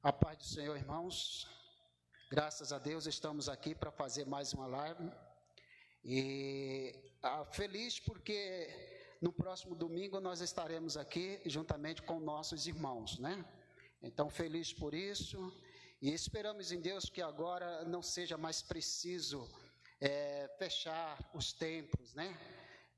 A paz do Senhor, irmãos. Graças a Deus estamos aqui para fazer mais uma live. E feliz porque no próximo domingo nós estaremos aqui juntamente com nossos irmãos, né? Então, feliz por isso. E esperamos em Deus que agora não seja mais preciso fechar os templos, né?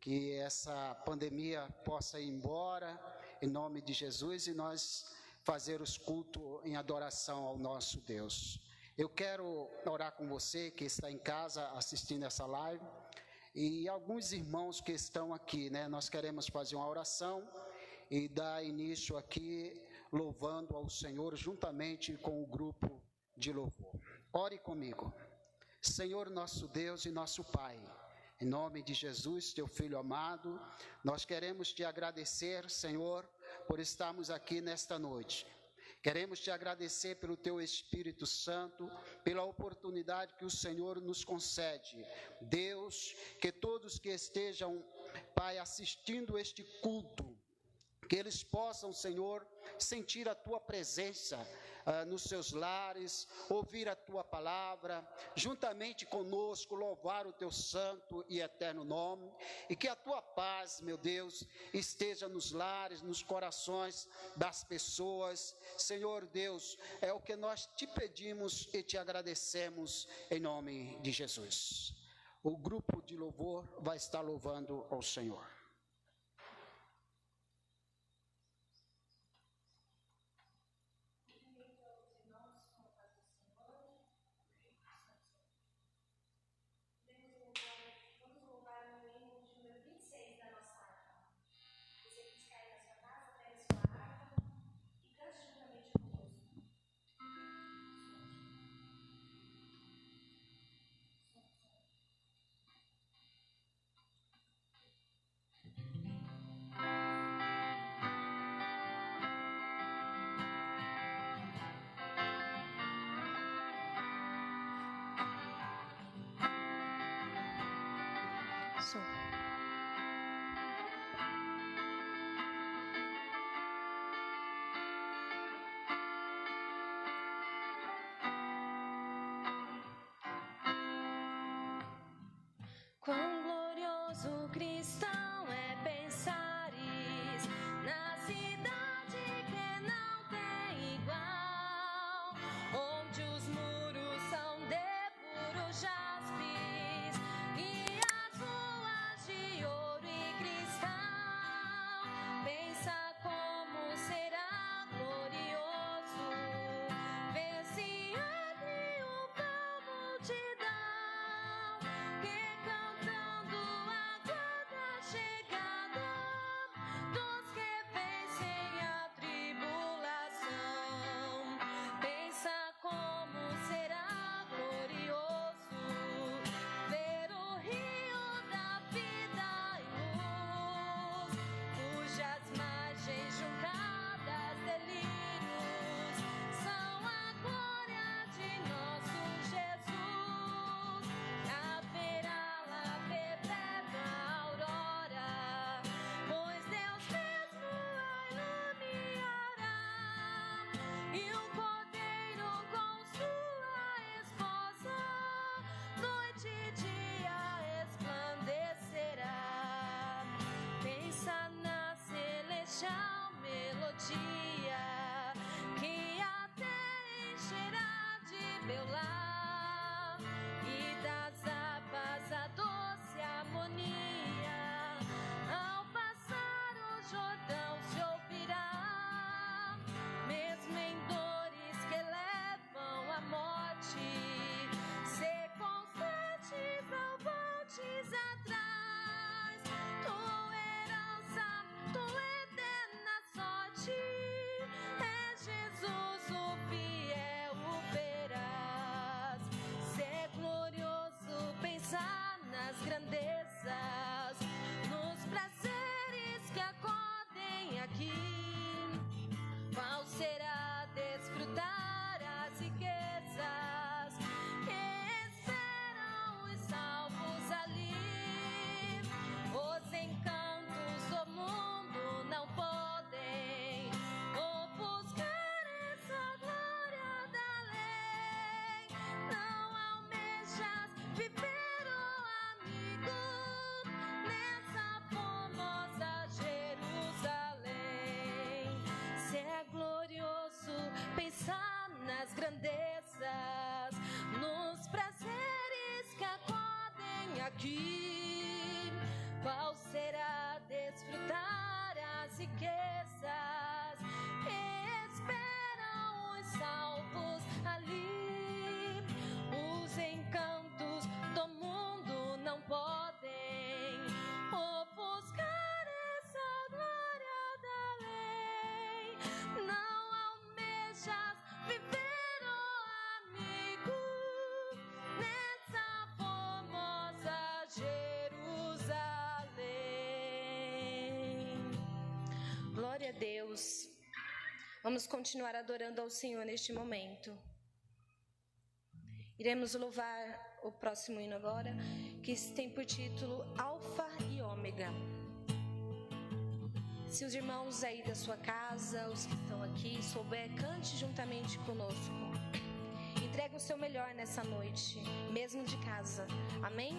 Que essa pandemia possa ir embora, em nome de Jesus, e nós fazer os cultos em adoração ao nosso Deus. Eu quero orar com você que está em casa assistindo essa live, e alguns irmãos que estão aqui, né? Nós queremos fazer uma oração e dar início aqui, louvando ao Senhor, juntamente com o grupo de louvor. Ore comigo. Senhor, nosso Deus e nosso Pai, em nome de Jesus, teu Filho amado, nós queremos te agradecer, Senhor, por estarmos aqui nesta noite. Queremos te agradecer pelo teu Espírito Santo, pela oportunidade que o Senhor nos concede. Deus, que todos que estejam, Pai, assistindo este culto, que eles possam, Senhor, sentir a tua presença nos seus lares, ouvir a tua palavra, juntamente conosco louvar o teu santo e eterno nome, e que a tua paz, meu Deus, esteja nos lares, nos corações das pessoas. Senhor Deus, é o que nós te pedimos e te agradecemos em nome de Jesus. O grupo de louvor vai estar louvando ao Senhor. Quão glorioso cristão é pensares na cidade que não tem igual, onde os muros são de puro jaspis e as ruas de ouro e cristal. Pensa como será glorioso ver se abre uma multidão que cantando aguarda a chegada dos que vencem a tribulação. Pensa como será glorioso ver o rio da vida em luz, cujas margens juncadas delírios são a glória de nosso Jesus. Haverá lá perpétua aurora, pois Deus mesmo a iluminará, e o Cordeiro com sua esposa noite e dia resplandecerá. Pensa na celestial melodia que até encherá de beular, e das harpas a doce harmonia ao passar o Jordão se ouvirá, mesmo em dores que levam à morte. Se constantes não voltes atrás, tua herança, tua eterna aqui. Qual será desfrutar as riquezas que esperam os salvos ali? Os encantos do mundo não podem ofuscar essa glória da lei. Não almejas viver, ó amigo, nessa formosa Jerusalém. Glória a Deus. Vamos continuar adorando ao Senhor neste momento. Iremos louvar o próximo hino agora, que tem por título Alfa e Ômega. Se os irmãos aí da sua casa, os que estão aqui, souber, cante juntamente conosco. Entregue o seu melhor nessa noite, mesmo de casa. Amém?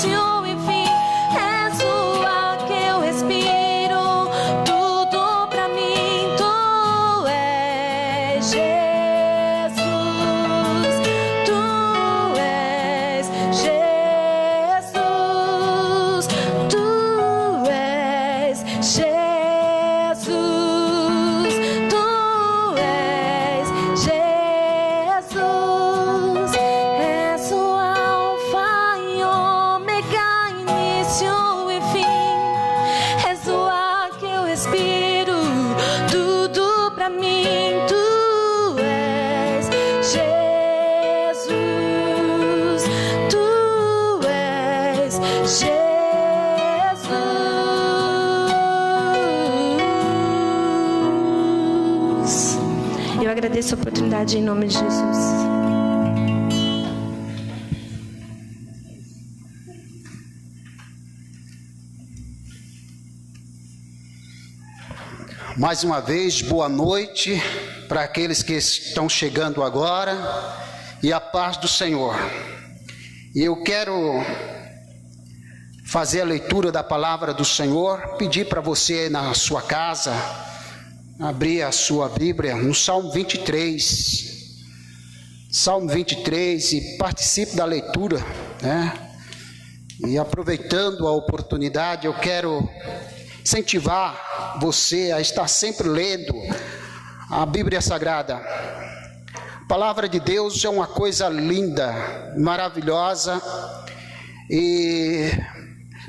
início e fim. És o ar que eu respiro, tudo pra mim tu és, Jesus. Tu és Jesus. Tu és Jesus. Tu és Jesus. És o Alfa e Ômega, início e fim. És o ar que eu respiro, tudo pra mim tu és Jesus. Tu és Jesus. Eu agradeço a oportunidade em nome de Jesus. Mais uma vez, boa noite para aqueles que estão chegando agora e a paz do Senhor. E eu quero fazer a leitura da palavra do Senhor, pedir para você na sua casa, abrir a sua Bíblia no Salmo 23. Salmo 23 e participe da leitura, né? E aproveitando a oportunidade, eu quero incentivar você a estar sempre lendo a Bíblia Sagrada. A palavra de Deus é uma coisa linda, maravilhosa, e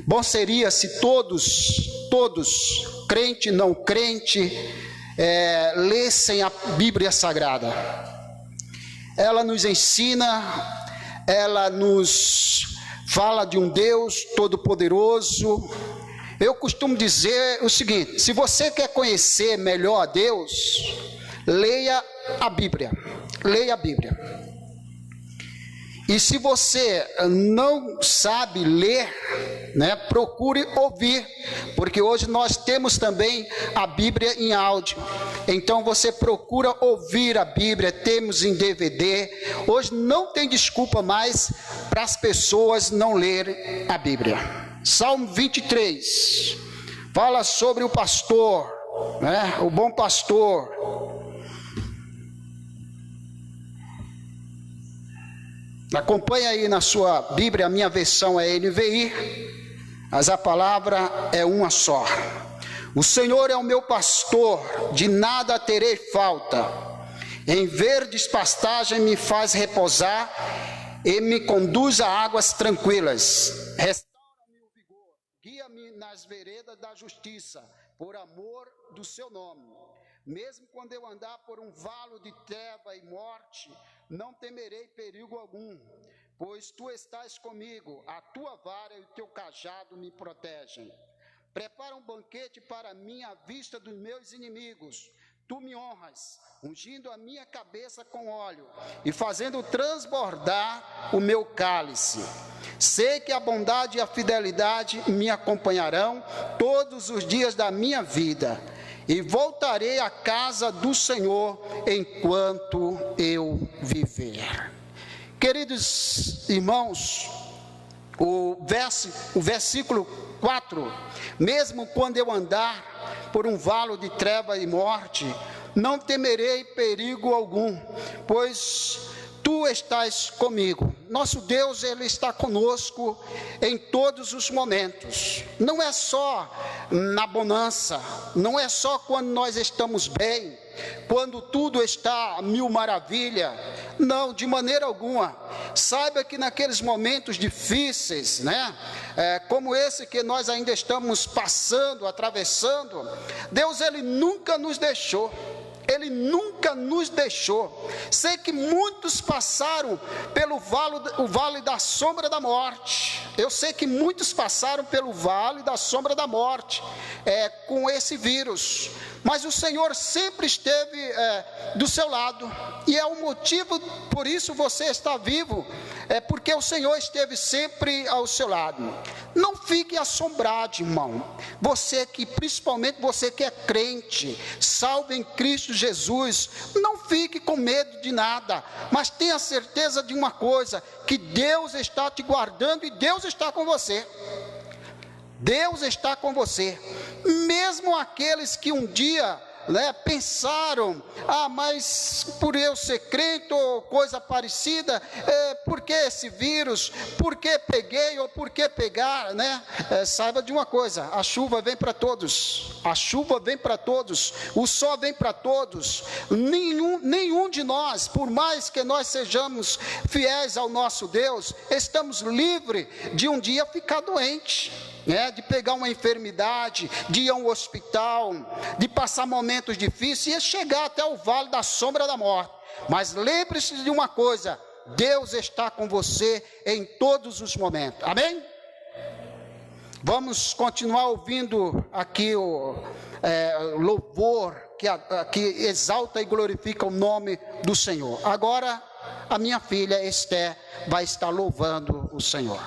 bom seria se todos, crente e não crente, lessem a Bíblia Sagrada. Ela nos ensina, ela nos fala de um Deus todo-poderoso. Eu costumo dizer o seguinte: se você quer conhecer melhor a Deus, leia a Bíblia. Leia a Bíblia. E se você não sabe ler, né, procure ouvir, porque hoje nós temos também a Bíblia em áudio. Então você procura ouvir a Bíblia, temos em DVD. Hoje não tem desculpa mais para as pessoas não lerem a Bíblia. Salmo 23 fala sobre o pastor, né, o bom pastor. Acompanha aí na sua Bíblia, a minha versão é NVI, mas a palavra é uma só. O Senhor é o meu pastor, de nada terei falta. Em verdes pastagens me faz repousar e me conduz a águas tranquilas. Restaura-me o vigor, guia-me nas veredas da justiça, por amor do seu nome. Mesmo quando eu andar por um vale de treva e morte, não temerei perigo algum, pois tu estás comigo, a tua vara e o teu cajado me protegem. Prepara um banquete para mim à vista dos meus inimigos. Tu me honras, ungindo a minha cabeça com óleo e fazendo transbordar o meu cálice. Sei que a bondade e a fidelidade me acompanharão todos os dias da minha vida, e voltarei à casa do Senhor enquanto eu viver. Queridos irmãos, o versículo 4: mesmo quando eu andar por um vale de treva e morte, não temerei perigo algum, pois tu estás comigo. Nosso Deus, Ele está conosco em todos os momentos. Não é só na bonança, não é só quando nós estamos bem, quando tudo está a mil maravilha. Não, de maneira alguma. Saiba que naqueles momentos difíceis, né, como esse que nós ainda estamos passando, atravessando, Deus, Ele nunca nos deixou. Ele nunca nos deixou. Sei que muitos passaram pelo vale da sombra da morte. Eu sei que muitos passaram pelo vale da sombra da morte, com esse vírus. Mas o Senhor sempre esteve do seu lado. E é o motivo, por isso você está vivo, porque o Senhor esteve sempre ao seu lado. Não fique assombrado, irmão. Principalmente você que é crente, salvo em Cristo Jesus, não fique com medo de nada, mas tenha certeza de uma coisa, que Deus está te guardando e Deus está com você. Deus está com você. Mesmo aqueles que um dia pensaram, mas por eu ser crente ou coisa parecida, por que esse vírus, por que peguei ou por que pegar, saiba de uma coisa, a chuva vem para todos, a chuva vem para todos, o sol vem para todos, nenhum de nós, por mais que nós sejamos fiéis ao nosso Deus, estamos livres de um dia ficar doente, de pegar uma enfermidade, de ir a um hospital, de passar momentos difíceis e chegar até o vale da sombra da morte. Mas lembre-se de uma coisa, Deus está com você em todos os momentos, amém? Vamos continuar ouvindo aqui o louvor que exalta e glorifica o nome do Senhor. Agora a minha filha Esther vai estar louvando o Senhor.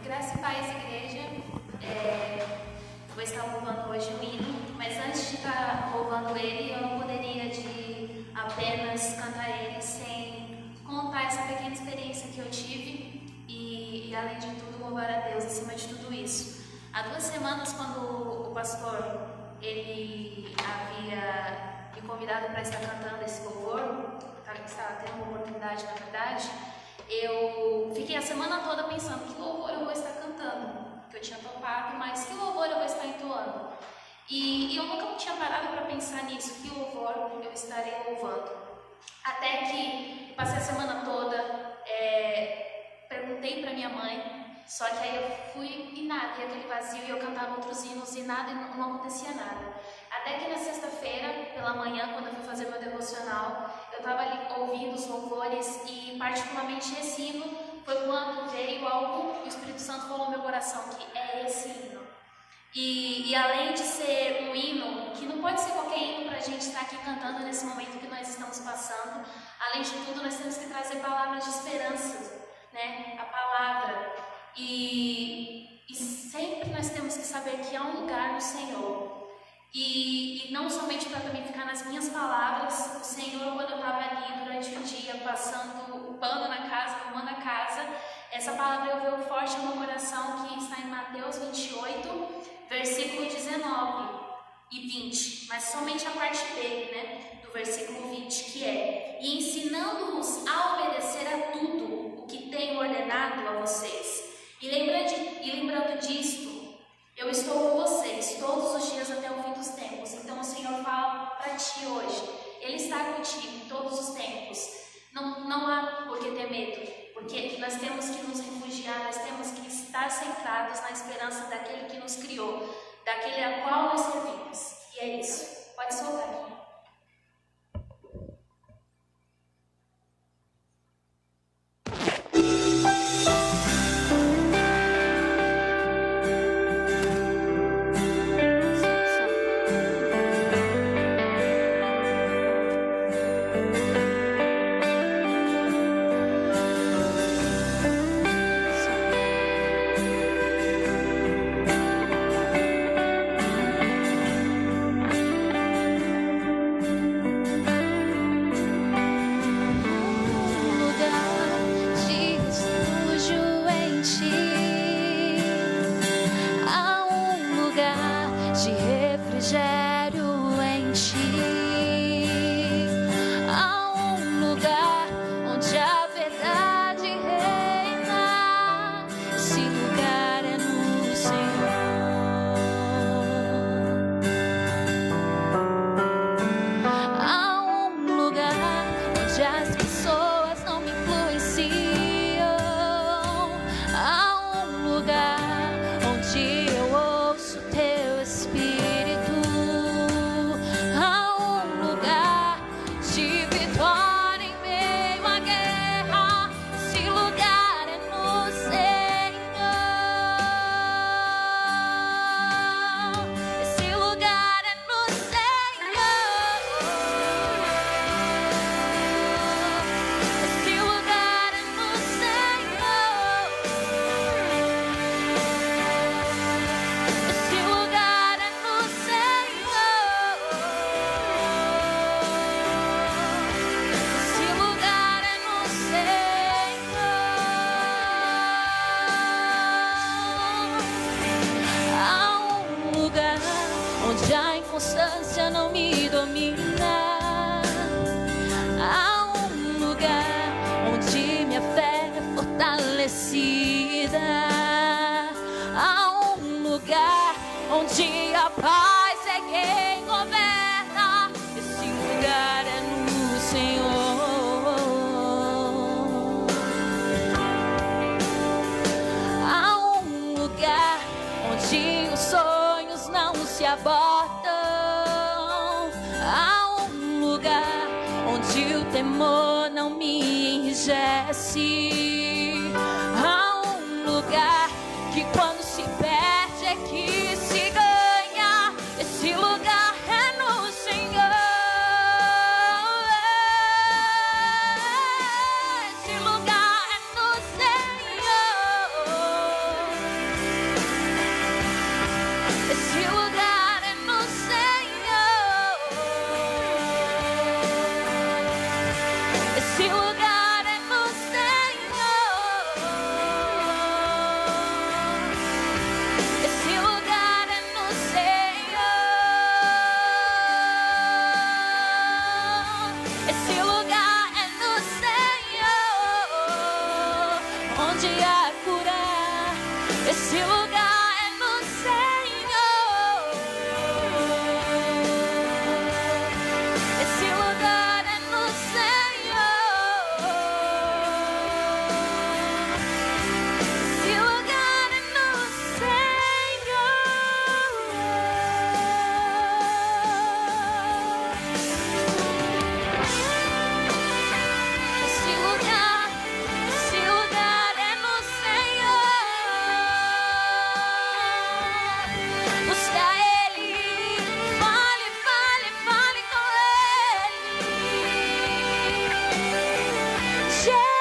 Graça e paz, igreja. Vou estar louvando hoje o hino, mas antes de estar louvando ele, eu não poderia de apenas cantar ele sem contar essa pequena experiência que eu tive e além de tudo, louvar a Deus acima de tudo isso. Há 2 semanas, quando o pastor ele havia me convidado para estar cantando esse louvor, estava tendo uma oportunidade, na verdade, eu fiquei a semana toda pensando que louvor eu vou estar cantando, que eu tinha topado, mas que louvor eu vou estar entoando. E eu nunca tinha parado para pensar nisso, que louvor eu estarei louvando. Até que passei a semana toda, perguntei para minha mãe, só que aí eu fui e nada, e aquele vazio, e eu cantava outros hinos e nada, e não acontecia nada. Até que na sexta-feira, pela manhã, quando eu fui fazer meu devocional, eu estava ali ouvindo os louvores e particularmente esse hino foi quando veio algo, o Espírito Santo falou no meu coração que é esse hino. E além de ser um hino, que não pode ser qualquer hino para a gente estar aqui cantando nesse momento que nós estamos passando, além de tudo nós temos que trazer palavras de esperança, a palavra. E sempre nós temos que saber que há um lugar no Senhor. E não somente para também ficar nas minhas palavras, o Senhor, quando eu estava ali durante o dia, passando o pano na casa, arrumando a casa, essa palavra veio forte no meu coração, que está em Mateus 28, versículo 19 e 20, mas somente a parte B, do versículo 20, que é: e ensinando-os a obedecer a tudo o que tenho ordenado a vocês. E lembrando disto, eu estou com vocês todos os dias até o fim dos tempos. Então o Senhor fala para ti hoje, Ele está contigo em todos os tempos. Não há por que ter medo, porque nós temos que nos refugiar, nós temos que estar centrados na esperança daquele que nos criou, daquele a qual nós servimos. E é isso. Pode soltar aqui. onde a paz é quem governa. Esse lugar é no Senhor. Há um lugar onde os sonhos não se abortam. Há um lugar onde o temor não me enrijece. Há um lugar que quando se perde é que se ganha. Esse lugar é no Senhor. Esse lugar é no Senhor. Esse lugar é no Senhor. Esse lugar é no Senhor. Esse lugar é no Senhor. Esse lugar é no Senhor. Onde há cura. Esse lugar é no Senhor. Esse lugar é no Senhor. Esse lugar é no Senhor. Esse lugar é no Senhor. Busca Ele, fale com Ele. Jesus,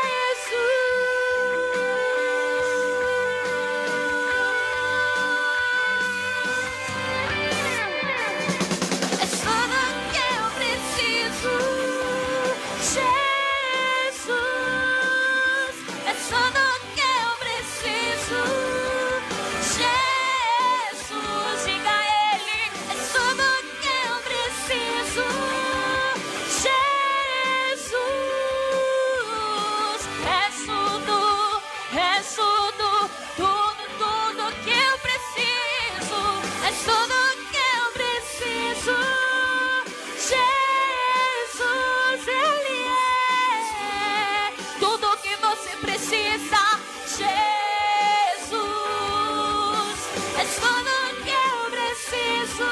é tudo que eu preciso. Jesus, é tudo que eu preciso. Jesus, diga a Ele, é tudo que eu preciso. Jesus, é tudo que eu preciso. É tudo que eu preciso. Jesus, Ele é tudo que você precisa. Jesus, é tudo que eu preciso.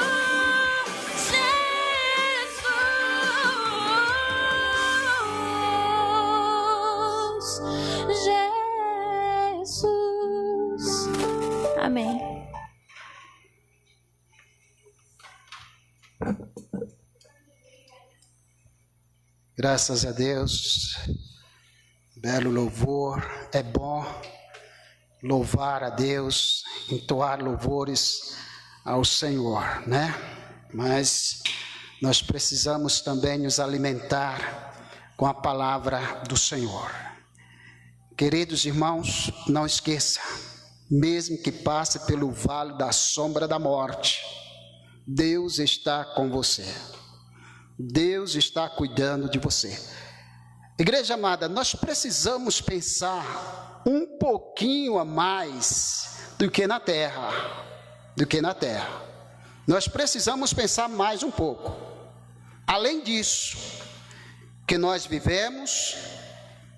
Jesus. Amém. Graças a Deus, belo louvor, é bom louvar a Deus, entoar louvores ao Senhor, né? Mas nós precisamos também nos alimentar com a palavra do Senhor. Queridos irmãos, não esqueça, mesmo que passe pelo vale da sombra da morte, Deus está com você. Deus está cuidando de você. Igreja amada, nós precisamos pensar um pouquinho a mais do que na terra. Nós precisamos pensar mais um pouco. Além disso, que nós vivemos,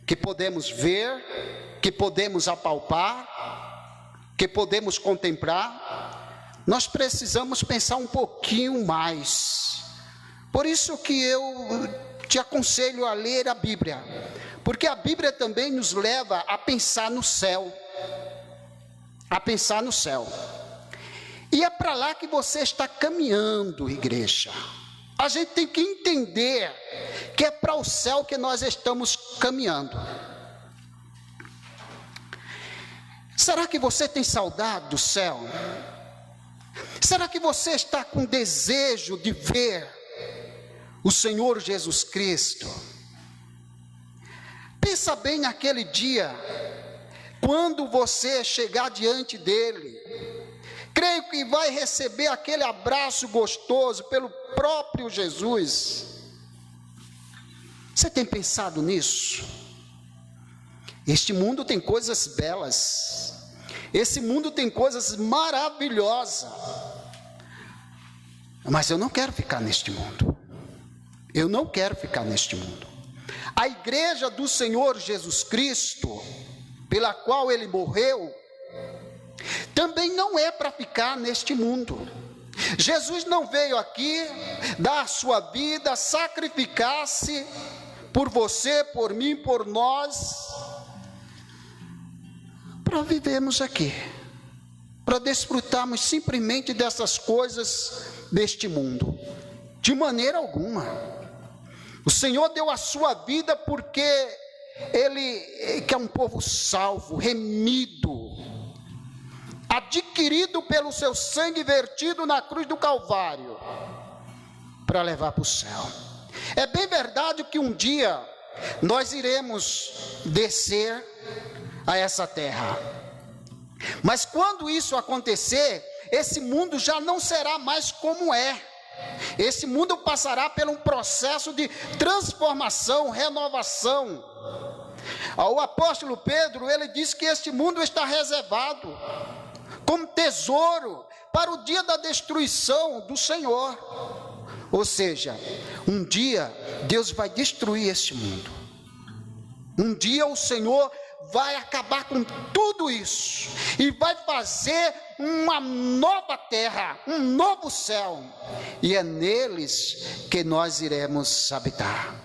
que podemos ver, que podemos apalpar, que podemos contemplar, nós precisamos pensar um pouquinho mais. Por isso que eu te aconselho a ler a Bíblia, porque a Bíblia também nos leva a pensar no céu, e é para lá que você está caminhando, igreja. A gente tem que entender que é para o céu que nós estamos caminhando. Será que você tem saudade do céu? Será que você está com desejo de ver o Senhor Jesus Cristo? Pensa bem naquele dia, quando você chegar diante dele. Creio que vai receber aquele abraço gostoso pelo próprio Jesus. Você tem pensado nisso? Este mundo tem coisas belas, esse mundo tem coisas maravilhosas, Mas eu não quero ficar neste mundo. Eu não quero ficar neste mundo. A igreja do Senhor Jesus Cristo, pela qual ele morreu, também não é para ficar neste mundo. Jesus não veio aqui dar sua vida, sacrificar-se por você, por mim, por nós, para vivermos aqui, para desfrutarmos simplesmente dessas coisas deste mundo. De maneira alguma. O Senhor deu a sua vida porque Ele quer um povo salvo, remido, adquirido pelo seu sangue vertido na cruz do Calvário, para levar para o céu. É bem verdade que um dia nós iremos descer a essa terra, mas quando isso acontecer, esse mundo já não será mais como é. Esse mundo passará por um processo de transformação, renovação. O apóstolo Pedro, ele diz que este mundo está reservado como tesouro para o dia da destruição do Senhor. Ou seja, um dia Deus vai destruir este mundo. Um dia o Senhor vai acabar com tudo isso e vai fazer uma nova terra, um novo céu, e é neles que nós iremos habitar.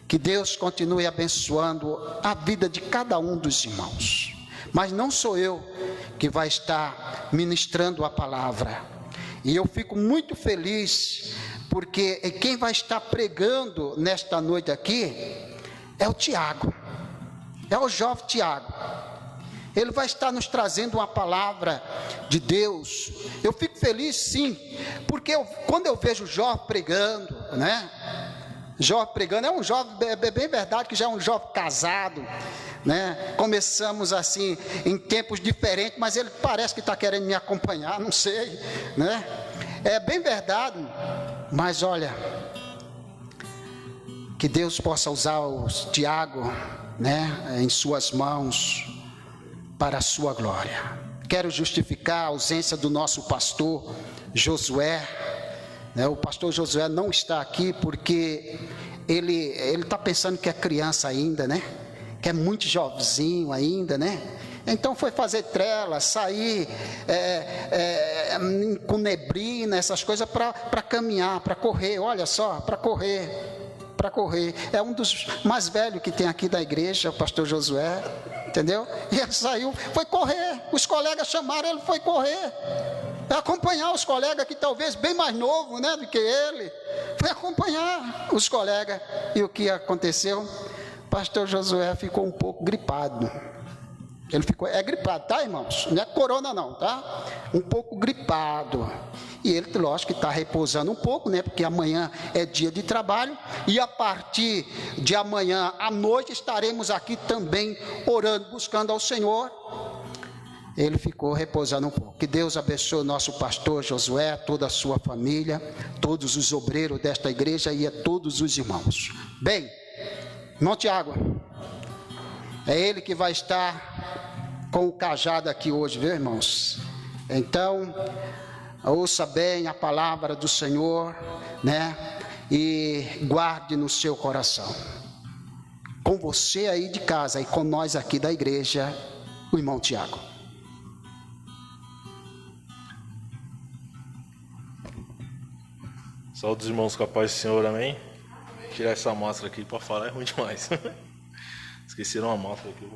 Que Deus continue abençoando a vida de cada um dos irmãos, mas não sou eu que vai estar ministrando a palavra, e eu fico muito feliz, porque quem vai estar pregando nesta noite aqui é o Tiago. É o jovem Tiago. Ele vai estar nos trazendo uma palavra de Deus. Eu fico feliz, sim, porque quando eu vejo o jovem pregando, né? Jovem pregando, é um jovem, é bem verdade que já é um jovem casado, né? Começamos assim, em tempos diferentes, mas ele parece que está querendo me acompanhar, não sei, né? É bem verdade, mas olha, que Deus possa usar o Tiago, né, em suas mãos, para a sua glória. Quero justificar a ausência do nosso pastor Josué, né? O pastor Josué não está aqui porque ele está pensando que é criança ainda, né? Que é muito jovenzinho ainda, né? Então foi fazer trela, sair com neblina, essas coisas para caminhar, para correr, olha só, para correr. É um dos mais velhos que tem aqui da igreja, o pastor Josué, entendeu? E ele saiu, foi correr, os colegas chamaram, ele foi correr, para acompanhar os colegas que talvez bem mais novo, né, do que ele, foi acompanhar os colegas. E o que aconteceu? Pastor Josué ficou um pouco gripado. Ele ficou, gripado, tá, irmãos? Não é corona não, tá? Um pouco gripado. E ele, lógico que está repousando um pouco, né? Porque amanhã é dia de trabalho. E a partir de amanhã à noite estaremos aqui também orando, buscando ao Senhor. Ele ficou repousando um pouco. Que Deus abençoe o nosso pastor Josué, toda a sua família, todos os obreiros desta igreja e a todos os irmãos. Bem, irmão Tiago, é ele que vai estar com o cajado aqui hoje, viu, irmãos? Então, ouça bem a palavra do Senhor, né? E guarde no seu coração. Com você aí de casa e com nós aqui da igreja, o irmão Tiago. Saúde dos irmãos com a paz do Senhor, amém? Tirar essa máscara aqui para falar é ruim demais. Esqueceram a máscara aqui.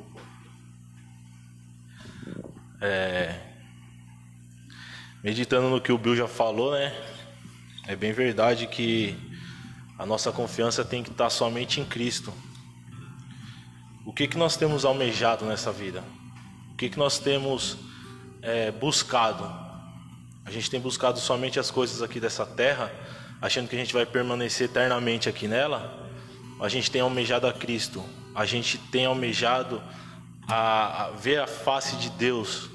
Meditando no que o Bill já falou, né? É bem verdade que a nossa confiança tem que estar somente em Cristo. O que nós temos almejado nessa vida? O que nós temos buscado? A gente tem buscado somente as coisas aqui dessa terra, achando que a gente vai permanecer eternamente aqui nela. A gente tem almejado a Cristo. A gente tem almejado a ver a face de Deus,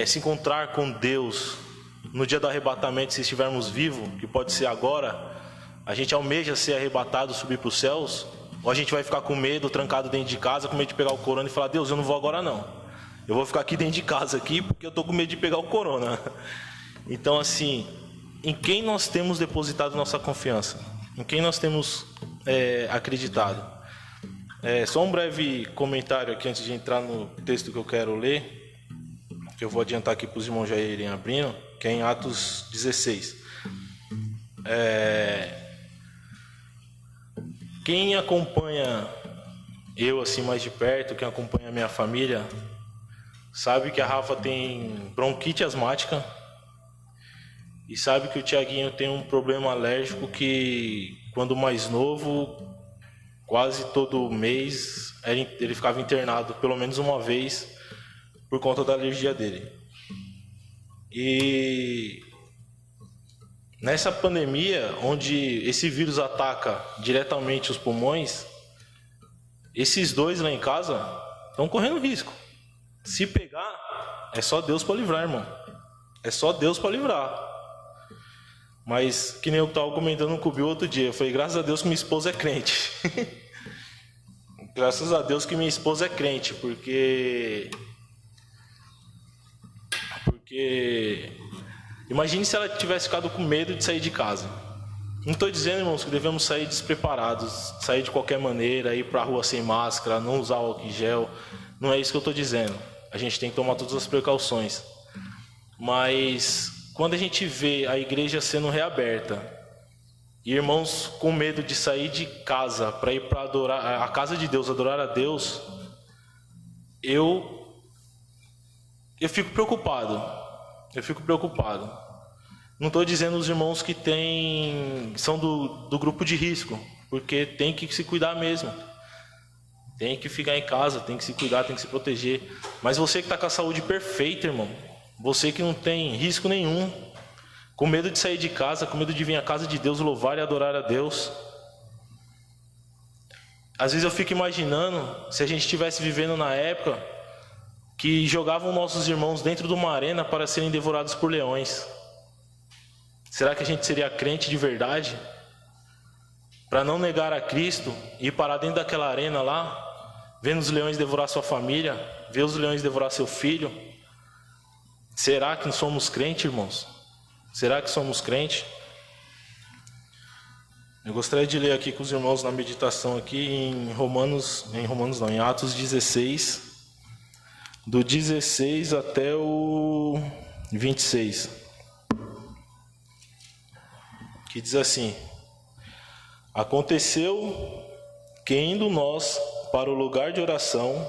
se encontrar com Deus no dia do arrebatamento, se estivermos vivos, que pode ser agora. A gente almeja ser arrebatado, subir para os céus, ou a gente vai ficar com medo, trancado dentro de casa, com medo de pegar o corona e falar: Deus, eu não vou agora não, eu vou ficar aqui dentro de casa aqui, porque eu estou com medo de pegar o corona. Então, assim, em quem nós temos depositado nossa confiança? Em quem nós temos acreditado? Só um breve comentário aqui antes de entrar no texto que eu quero ler, que eu vou adiantar aqui para os irmãos já irem abrindo, que é em Atos 16. Quem acompanha eu assim mais de perto, quem acompanha a minha família, sabe que a Rafa tem bronquite asmática e sabe que o Tiaguinho tem um problema alérgico que, quando mais novo, quase todo mês ele ficava internado pelo menos uma vez por conta da alergia dele. E nessa pandemia, onde esse vírus ataca diretamente os pulmões, esses dois lá em casa estão correndo risco. Se pegar, é só Deus para livrar, irmão. É só Deus para livrar. Mas, que nem eu estava comentando com o Bill outro dia, eu falei, graças a Deus que minha esposa é crente. Graças a Deus que minha esposa é crente, porque imagine se ela tivesse ficado com medo de sair de casa. Não estou dizendo, irmãos, que devemos sair despreparados, sair de qualquer maneira, ir para a rua sem máscara, não usar álcool em gel. Não é isso que eu estou dizendo. A gente tem que tomar todas as precauções. Mas quando a gente vê a igreja sendo reaberta, e irmãos com medo de sair de casa para ir para adorar a casa de Deus, adorar a Deus, eu fico preocupado. Não estou dizendo os irmãos que são do grupo de risco, porque tem que se cuidar mesmo. Tem que ficar em casa, tem que se cuidar, tem que se proteger. Mas você que está com a saúde perfeita, irmão, você que não tem risco nenhum, com medo de sair de casa, com medo de vir à casa de Deus louvar e adorar a Deus. Às vezes eu fico imaginando se a gente estivesse vivendo na época que jogavam nossos irmãos dentro de uma arena para serem devorados por leões. Será que a gente seria crente de verdade? Para não negar a Cristo e parar dentro daquela arena lá, vendo os leões devorar sua família, ver os leões devorar seu filho? Será que somos crentes, irmãos? Será que somos crentes? Eu gostaria de ler aqui com os irmãos na meditação aqui em Atos 16, do 16 até o 26, que diz assim: Aconteceu que, indo nós para o lugar de oração,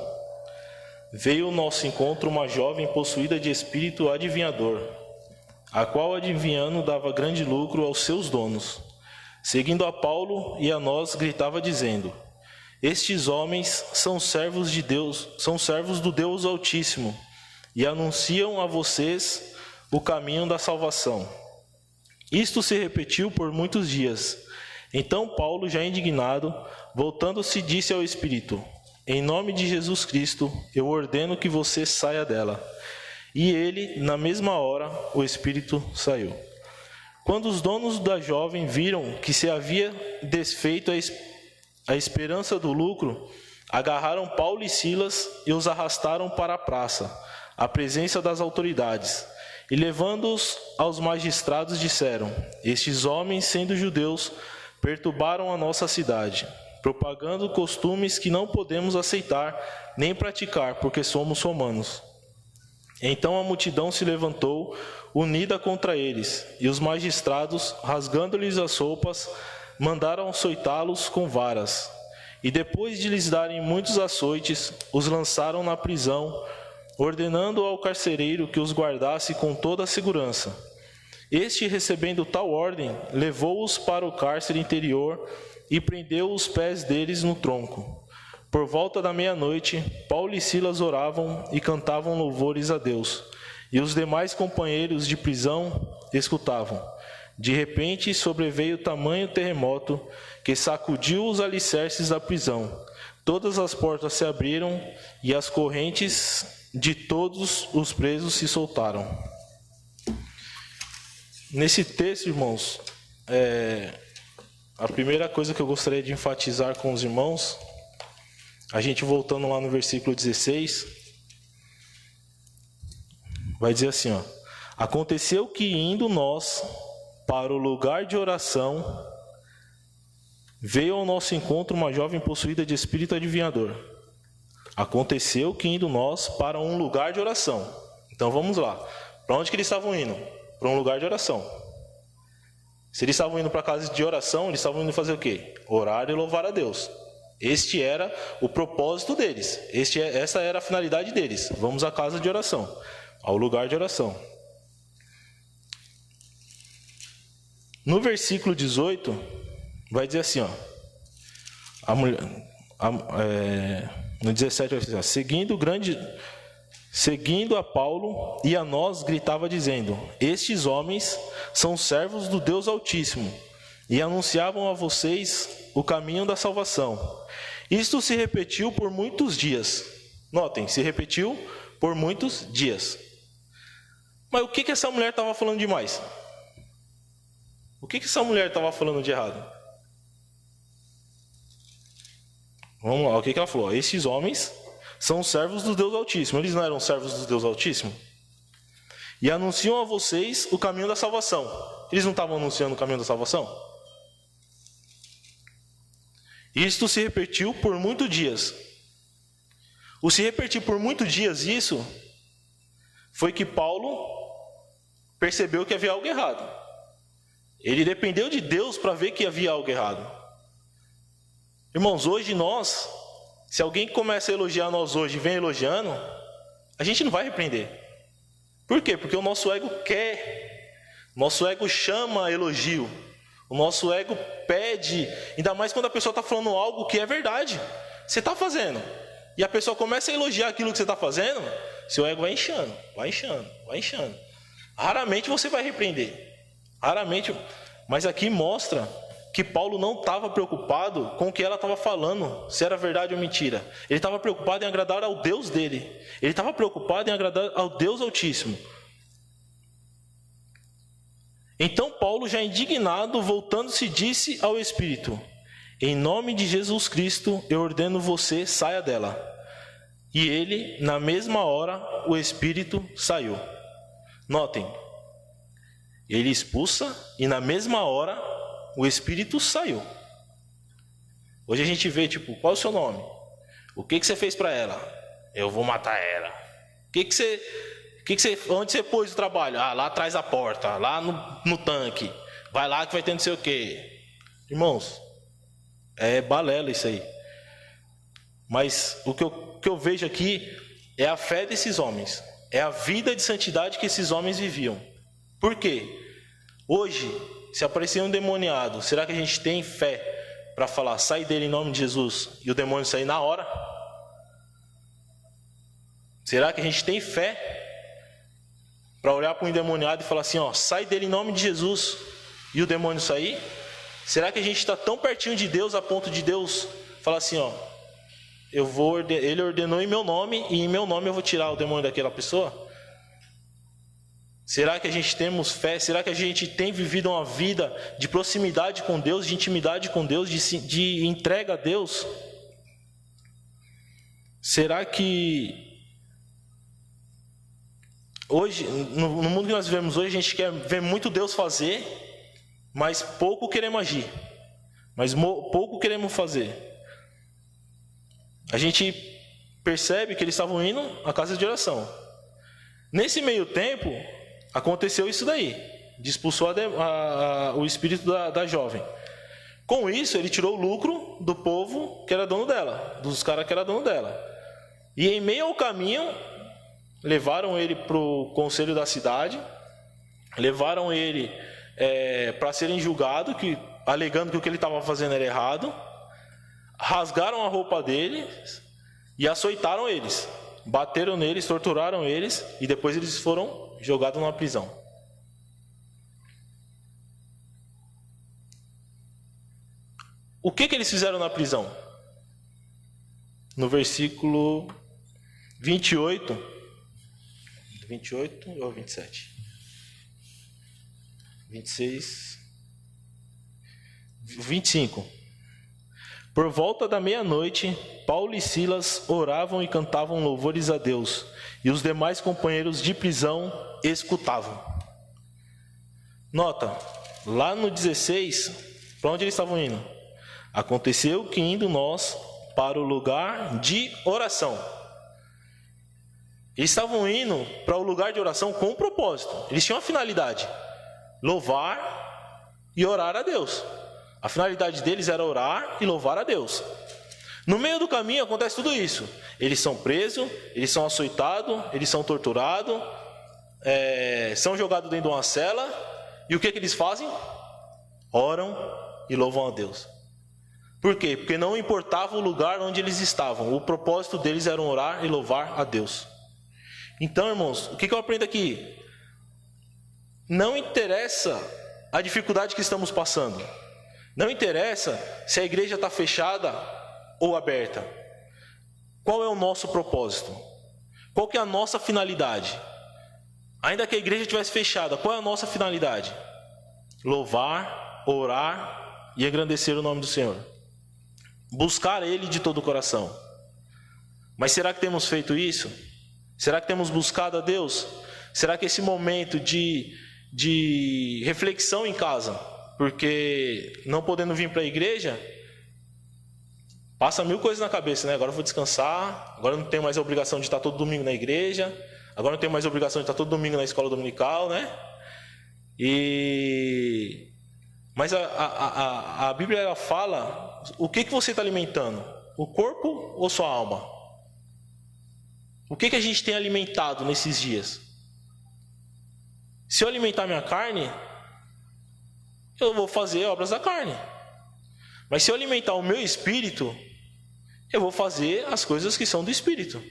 veio ao nosso encontro uma jovem possuída de espírito adivinhador, a qual, adivinhando, dava grande lucro aos seus donos. Seguindo a Paulo e a nós, gritava dizendo: Estes homens são servos de Deus, são servos do Deus Altíssimo, e anunciam a vocês o caminho da salvação. Isto se repetiu por muitos dias. Então Paulo, já indignado, voltando-se, disse ao Espírito: Em nome de Jesus Cristo, eu ordeno que você saia dela. E ele, na mesma hora, o Espírito saiu. Quando os donos da jovem viram que se havia desfeito a esperança do lucro, agarraram Paulo e Silas e os arrastaram para a praça, à presença das autoridades. E levando-os aos magistrados, disseram: Estes homens, sendo judeus, perturbaram a nossa cidade, propagando costumes que não podemos aceitar nem praticar, porque somos romanos. Então a multidão se levantou, unida contra eles, e os magistrados, rasgando-lhes as roupas, mandaram açoitá-los com varas. E depois de lhes darem muitos açoites, os lançaram na prisão, ordenando ao carcereiro que os guardasse com toda a segurança. Este, recebendo tal ordem, levou-os para o cárcere interior e prendeu os pés deles no tronco. Por volta da meia-noite, Paulo e Silas oravam e cantavam louvores a Deus, e os demais companheiros de prisão escutavam. De repente sobreveio tamanho terremoto que sacudiu os alicerces da prisão. Todas as portas se abriram e as correntes de todos os presos se soltaram. Nesse texto, irmãos, a primeira coisa que eu gostaria de enfatizar com os irmãos, a gente voltando lá no versículo 16, vai dizer assim, ó: Aconteceu que, indo nós para o lugar de oração, veio ao nosso encontro uma jovem possuída de espírito adivinhador. Aconteceu que, indo nós para um lugar de oração. Então vamos lá. Para onde que eles estavam indo? Para um lugar de oração. Se eles estavam indo para a casa de oração, eles estavam indo fazer o quê? Orar e louvar a Deus. Este era o propósito deles. Essa era a finalidade deles. Vamos à casa de oração, ao lugar de oração. No versículo 18, vai dizer assim, ó. No 17, vai dizer assim, seguindo a Paulo e a nós, gritava dizendo: estes homens são servos do Deus Altíssimo e anunciavam a vocês o caminho da salvação. Isto se repetiu por muitos dias. Notem, se repetiu por muitos dias. Mas o que essa mulher estava falando demais? O que essa mulher estava falando de errado? Vamos lá, o que ela falou? Estes homens são servos do Deus Altíssimo. Eles não eram servos do Deus Altíssimo? E anunciam a vocês o caminho da salvação. Eles não estavam anunciando o caminho da salvação? Isto se repetiu por muitos dias. O se repetir por muitos dias isso, foi que Paulo percebeu que havia algo errado. Ele dependeu de Deus para ver que havia algo errado. Irmãos, hoje nós, se alguém começa a elogiar nós hoje e vem elogiando, a gente não vai repreender. Por quê? Porque o nosso ego quer, nosso ego chama elogio, o nosso ego pede, ainda mais quando a pessoa está falando algo que é verdade. Você está fazendo, e a pessoa começa a elogiar aquilo que você está fazendo, seu ego vai inchando, vai inchando, vai inchando. Raramente você vai repreender, raramente, mas aqui mostra que Paulo não estava preocupado com o que ela estava falando, se era verdade ou mentira. Ele estava preocupado em agradar ao Deus dele. Ele estava preocupado em agradar ao Deus Altíssimo. Então Paulo, já indignado, voltando-se, disse ao Espírito: em nome de Jesus Cristo, eu ordeno você, saia dela. E ele, na mesma hora, o Espírito saiu. Notem, ele expulsa e na mesma hora o Espírito saiu. Hoje a gente vê, tipo, qual é o seu nome? O que você fez para ela? Eu vou matar ela. Onde você pôs o trabalho? Ah, lá atrás da porta, lá no tanque. Vai lá que vai ter não sei o quê. Irmãos, é balela isso aí. Mas o que eu vejo aqui é a fé desses homens. É a vida de santidade que esses homens viviam. Por quê? Hoje, se aparecer um endemoniado, será que a gente tem fé para falar, sai dele em nome de Jesus, e o demônio sair na hora? Será que a gente tem fé para olhar para um endemoniado e falar assim, ó, sai dele em nome de Jesus, e o demônio sair? Será que a gente está tão pertinho de Deus a ponto de Deus falar assim, ó, ele ordenou em meu nome, e em meu nome eu vou tirar o demônio daquela pessoa? Será que a gente temos fé? Será que a gente tem vivido uma vida de proximidade com Deus, de intimidade com Deus, de entrega a Deus? Será que hoje, no mundo que nós vivemos hoje, a gente quer ver muito Deus fazer, mas pouco queremos agir, mas pouco queremos fazer? A gente percebe que eles estavam indo à casa de oração. Nesse meio tempo, aconteceu isso daí, expulsou o espírito da jovem. Com isso, ele tirou o lucro do povo que era dono dela, dos caras que era dono dela. E em meio ao caminho, levaram ele para o conselho da cidade, levaram ele para serem julgados, alegando que o que ele estava fazendo era errado, rasgaram a roupa dele e açoitaram eles. Bateram neles, torturaram eles e depois eles foram jogados numa prisão. O que eles fizeram na prisão? No versículo 28 ou 27? 26, 25. Por volta da meia-noite, Paulo e Silas oravam e cantavam louvores a Deus, e os demais companheiros de prisão escutavam. Nota, lá no 16, para onde eles estavam indo? Aconteceu que indo nós para o lugar de oração. Eles estavam indo para o lugar de oração com um propósito. Eles tinham uma finalidade: louvar e orar a Deus. A finalidade deles era orar e louvar a Deus. No meio do caminho acontece tudo isso. Eles são presos, eles são açoitados, eles são torturados, são jogados dentro de uma cela. E o que eles fazem? Oram e louvam a Deus. Por quê? Porque não importava o lugar onde eles estavam. O propósito deles era orar e louvar a Deus. Então, irmãos, o que eu aprendo aqui? Não interessa a dificuldade que estamos passando. Não interessa se a igreja está fechada ou aberta. Qual é o nosso propósito? Qual que é a nossa finalidade? Ainda que a igreja estivesse fechada, qual é a nossa finalidade? Louvar, orar e engrandecer o nome do Senhor. Buscar Ele de todo o coração. Mas será que temos feito isso? Será que temos buscado a Deus? Será que esse momento de reflexão em casa, porque não podendo vir para a igreja, passa 1000 coisas na cabeça, né? Agora eu vou descansar, agora eu não tenho mais a obrigação de estar todo domingo na igreja, agora eu não tenho mais a obrigação de estar todo domingo na escola dominical, né? Mas a Bíblia ela fala, o que você está alimentando? O corpo ou sua alma? O que a gente tem alimentado nesses dias? Se eu alimentar minha carne, eu vou fazer obras da carne. Mas se eu alimentar o meu espírito, eu vou fazer as coisas que são do espírito.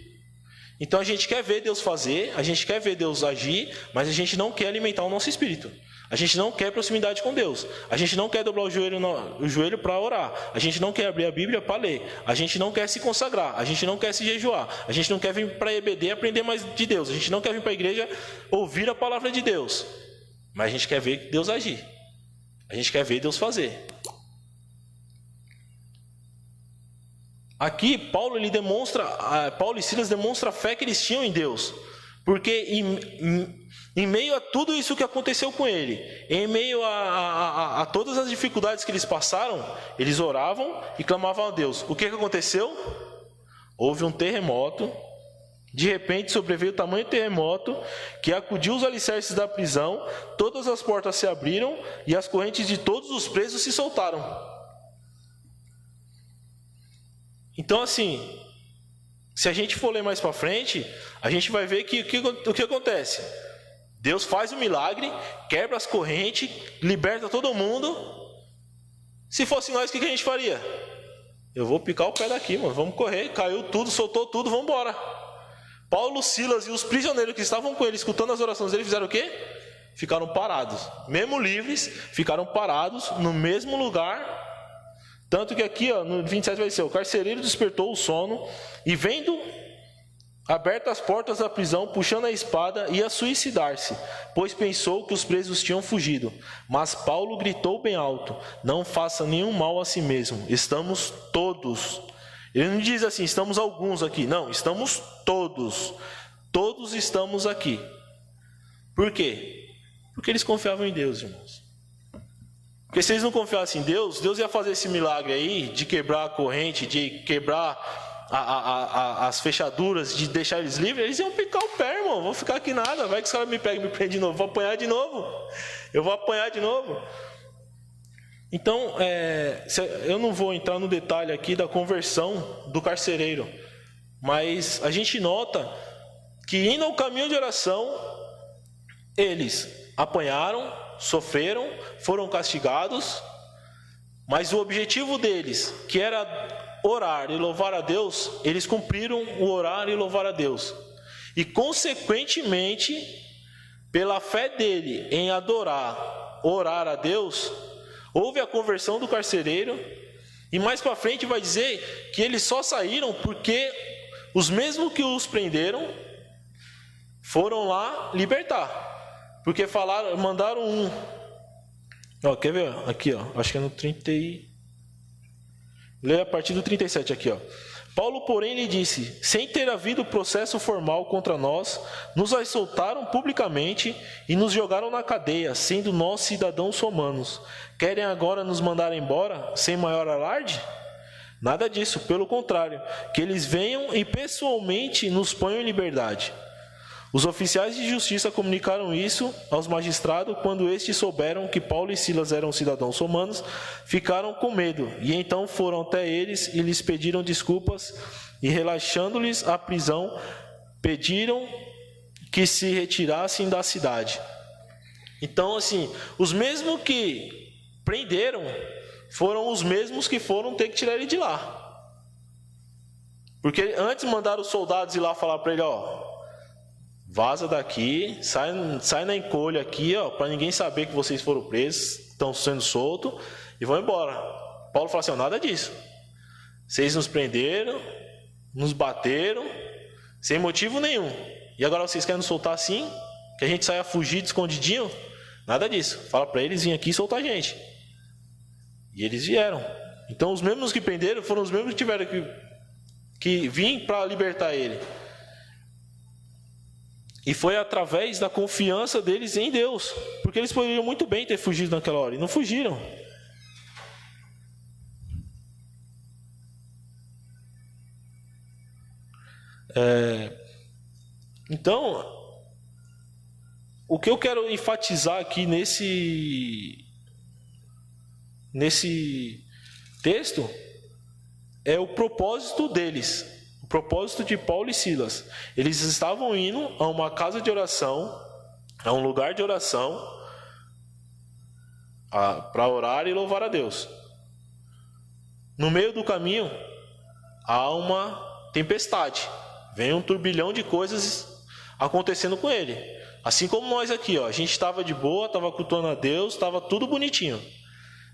Então a gente quer ver Deus fazer, a gente quer ver Deus agir, mas a gente não quer alimentar o nosso espírito. A gente não quer proximidade com Deus. A gente não quer dobrar o joelho para orar. A gente não quer abrir a Bíblia para ler. A gente não quer se consagrar. A gente não quer se jejuar. A gente não quer vir para a EBD aprender mais de Deus. A gente não quer vir para a igreja ouvir a palavra de Deus. Mas a gente quer ver Deus agir. A gente quer ver Deus fazer. Aqui Paulo e Silas demonstram a fé que eles tinham em Deus. Porque em meio a tudo isso que aconteceu com ele, em meio a todas as dificuldades que eles passaram, eles oravam e clamavam a Deus. O que aconteceu? Houve um terremoto. De repente sobreveio o tamanho terremoto que acudiu os alicerces da prisão, todas as portas se abriram e as correntes de todos os presos se soltaram. Então assim, se a gente for ler mais para frente, a gente vai ver que o que acontece? Deus faz o milagre, quebra as correntes, liberta todo mundo. Se fosse nós, o que a gente faria? Eu vou picar o pé daqui, mano, vamos correr, caiu tudo, soltou tudo, vamos embora. Paulo, Silas e os prisioneiros que estavam com ele, escutando as orações dele, fizeram o quê? Ficaram parados. Mesmo livres, ficaram parados no mesmo lugar. Tanto que aqui, no 27 vai ser, o carcereiro despertou o sono e vendo abertas as portas da prisão, puxando a espada, ia suicidar-se, pois pensou que os presos tinham fugido. Mas Paulo gritou bem alto: não faça nenhum mal a si mesmo, estamos todos. Ele não diz assim, estamos alguns aqui. Não, estamos todos. Todos estamos aqui. Por quê? Porque eles confiavam em Deus, irmãos. Porque se eles não confiassem em Deus, Deus ia fazer esse milagre aí, de quebrar a corrente, de quebrar as fechaduras, de deixar eles livres. Eles iam picar o pé, irmão. Vou ficar aqui nada. Vai que os caras me pegam e me prendem de novo. Vou apanhar de novo. Eu vou apanhar de novo. Então, eu não vou entrar no detalhe aqui da conversão do carcereiro, mas a gente nota que indo ao caminho de oração, eles apanharam, sofreram, foram castigados, mas o objetivo deles, que era orar e louvar a Deus, eles cumpriram o orar e louvar a Deus. E consequentemente, pela fé dele em adorar, orar a Deus, houve a conversão do carcereiro, e mais para frente vai dizer que eles só saíram porque os mesmos que os prenderam foram lá libertar. Porque mandaram um. Quer ver? Aqui, acho que é no ler a partir do 37 aqui, ó. Paulo, porém, lhe disse: sem ter havido processo formal contra nós, nos açoitaram publicamente e nos jogaram na cadeia, sendo nós cidadãos romanos. Querem agora nos mandar embora, sem maior alarde? Nada disso, pelo contrário, que eles venham e pessoalmente nos ponham em liberdade. Os oficiais de justiça comunicaram isso aos magistrados. Quando estes souberam que Paulo e Silas eram cidadãos romanos, ficaram com medo, e então foram até eles e lhes pediram desculpas, e relaxando-lhes a prisão, pediram que se retirassem da cidade. Então, assim, os mesmos que prenderam foram os mesmos que foram ter que tirar ele de lá. Porque antes mandaram os soldados ir lá falar para ele, ó, vaza daqui, sai na encolha aqui, ó, para ninguém saber que vocês foram presos, estão sendo soltos, e vão embora. Paulo fala assim, ó, nada disso. Vocês nos prenderam, nos bateram, sem motivo nenhum. E agora vocês querem nos soltar assim? Que a gente saia fugido, escondidinho? Nada disso. Fala para eles virem aqui e soltar a gente. E eles vieram. Então os mesmos que prenderam foram os mesmos que tiveram que vir para libertar ele. E foi através da confiança deles em Deus. Porque eles poderiam muito bem ter fugido naquela hora. E não fugiram. Então, o que eu quero enfatizar aqui nesse texto é o propósito deles. O propósito de Paulo e Silas. Eles estavam indo a uma casa de oração, a um lugar de oração, para orar e louvar a Deus. No meio do caminho, há uma tempestade. Vem um turbilhão de coisas acontecendo com ele. Assim como nós aqui, ó, a gente estava de boa, estava cultuando a Deus, estava tudo bonitinho.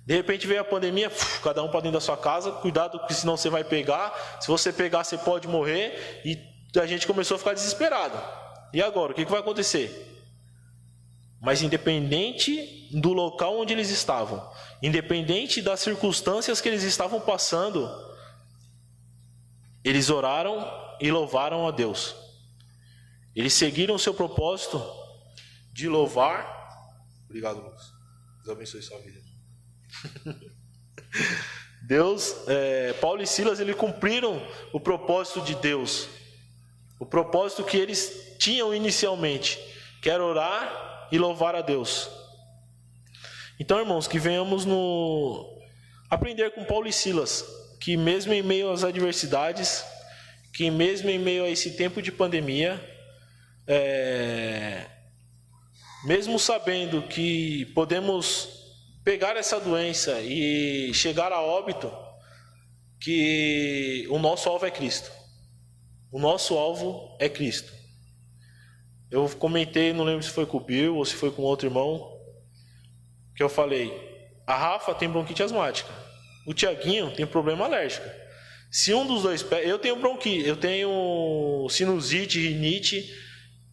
De repente veio a pandemia, cada um para dentro da sua casa, cuidado que senão você vai pegar, se você pegar você pode morrer, e a gente começou a ficar desesperado. E agora, o que vai acontecer? Mas independente do local onde eles estavam, independente das circunstâncias que eles estavam passando, eles oraram e louvaram a Deus. Eles seguiram o seu propósito de louvar. Obrigado, Lucas. Deus abençoe sua vida. Paulo e Silas, eles cumpriram o propósito de Deus, o propósito que eles tinham inicialmente, que era orar e louvar a Deus. Então, irmãos, que venhamos aprender com Paulo e Silas, que mesmo em meio às adversidades, que mesmo em meio a esse tempo de pandemia, mesmo sabendo que podemos pegar essa doença e chegar a óbito, que o nosso alvo é Cristo. O nosso alvo é Cristo. Eu comentei, não lembro se foi com o Bill ou se foi com outro irmão, que eu falei, a Rafa tem bronquite asmática, o Tiaguinho tem problema alérgico. Se um dos dois eu tenho bronquite, eu tenho sinusite, rinite,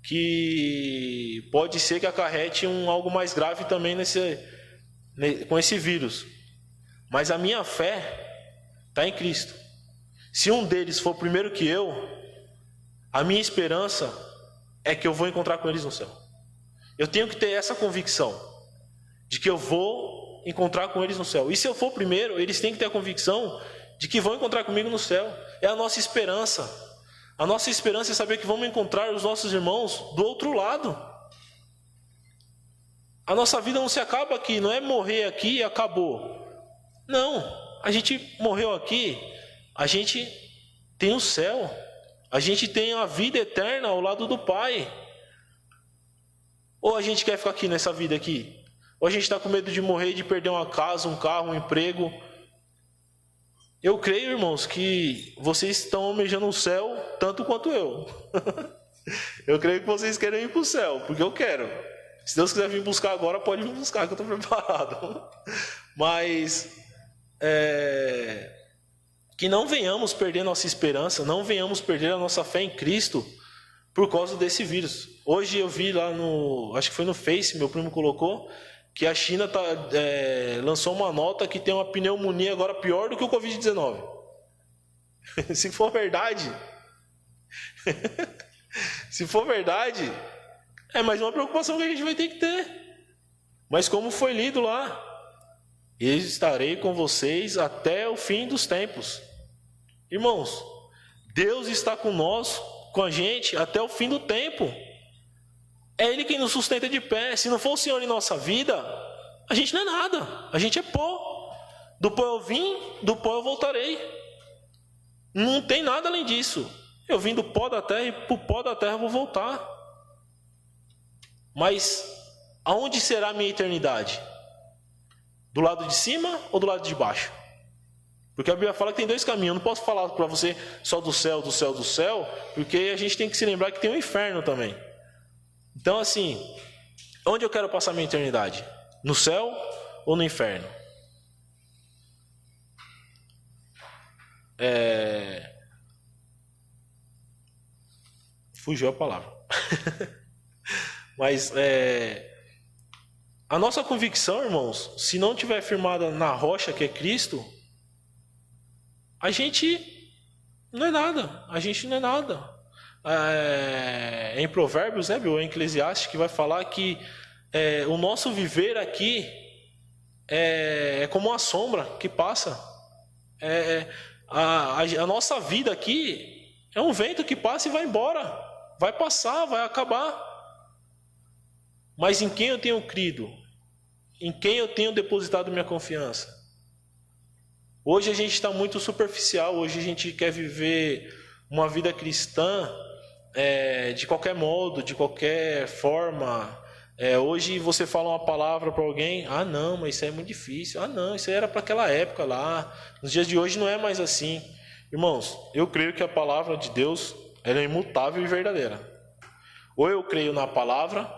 que pode ser que acarrete algo mais grave também com esse vírus. Mas a minha fé está em Cristo. Se um deles for primeiro que eu, a minha esperança é que eu vou encontrar com eles no céu. Eu tenho que ter essa convicção de que eu vou encontrar com eles no céu. E se eu for primeiro, eles têm que ter a convicção de que vão encontrar comigo no céu. É a nossa esperança. A nossa esperança é saber que vamos encontrar os nossos irmãos do outro lado. A nossa vida não se acaba aqui, não é morrer aqui e acabou. Não, a gente morreu aqui, a gente tem o céu, a gente tem a vida eterna ao lado do Pai. Ou a gente quer ficar aqui nessa vida aqui? Ou a gente está com medo de morrer, de perder uma casa, um carro, um emprego? Eu creio, irmãos, que vocês estão almejando o céu tanto quanto eu. Eu creio que vocês querem ir para o céu, porque eu quero. Se Deus quiser vir buscar agora, pode vir buscar, que eu estou preparado. Mas que não venhamos perder nossa esperança, não venhamos perder a nossa fé em Cristo por causa desse vírus. Hoje eu vi lá acho que foi no Face, meu primo colocou, que a China lançou uma nota que tem uma pneumonia agora pior do que o Covid-19. Se for verdade, se for verdade, é mais uma preocupação que a gente vai ter que ter. Mas como foi lido lá, eu estarei com vocês até o fim dos tempos. Irmãos, Deus está conosco, com a gente, até o fim do tempo. É Ele quem nos sustenta de pé. Se não for o Senhor em nossa vida, a gente não é nada. A gente é pó. Do pó eu vim, do pó eu voltarei. Não tem nada além disso. Eu vim do pó da terra e para o pó da terra eu vou voltar. Mas aonde será a minha eternidade? Do lado de cima ou do lado de baixo? Porque a Bíblia fala que tem dois caminhos. Eu não posso falar para você só do céu, do céu, do céu, porque a gente tem que se lembrar que tem um inferno também. Então, assim, onde eu quero passar minha eternidade? No céu ou no inferno? Fugiu a palavra. Mas a nossa convicção, irmãos, se não estiver firmada na rocha que é Cristo, a gente não é nada. A gente não é nada. Em Provérbios, né, em Eclesiastes, que vai falar que o nosso viver aqui é como uma sombra que passa. A nossa vida aqui é um vento que passa e vai embora. Vai passar, vai acabar. Mas em quem eu tenho crido? Em quem eu tenho depositado minha confiança? Hoje a gente está muito superficial. Hoje a gente quer viver uma vida cristã de qualquer modo, de qualquer forma. Hoje você fala uma palavra para alguém, não, mas isso é muito difícil. Não, isso era para aquela época lá. Nos dias de hoje não é mais assim. Irmãos, eu creio que a palavra de Deus ela é imutável e verdadeira. Ou eu creio na palavra,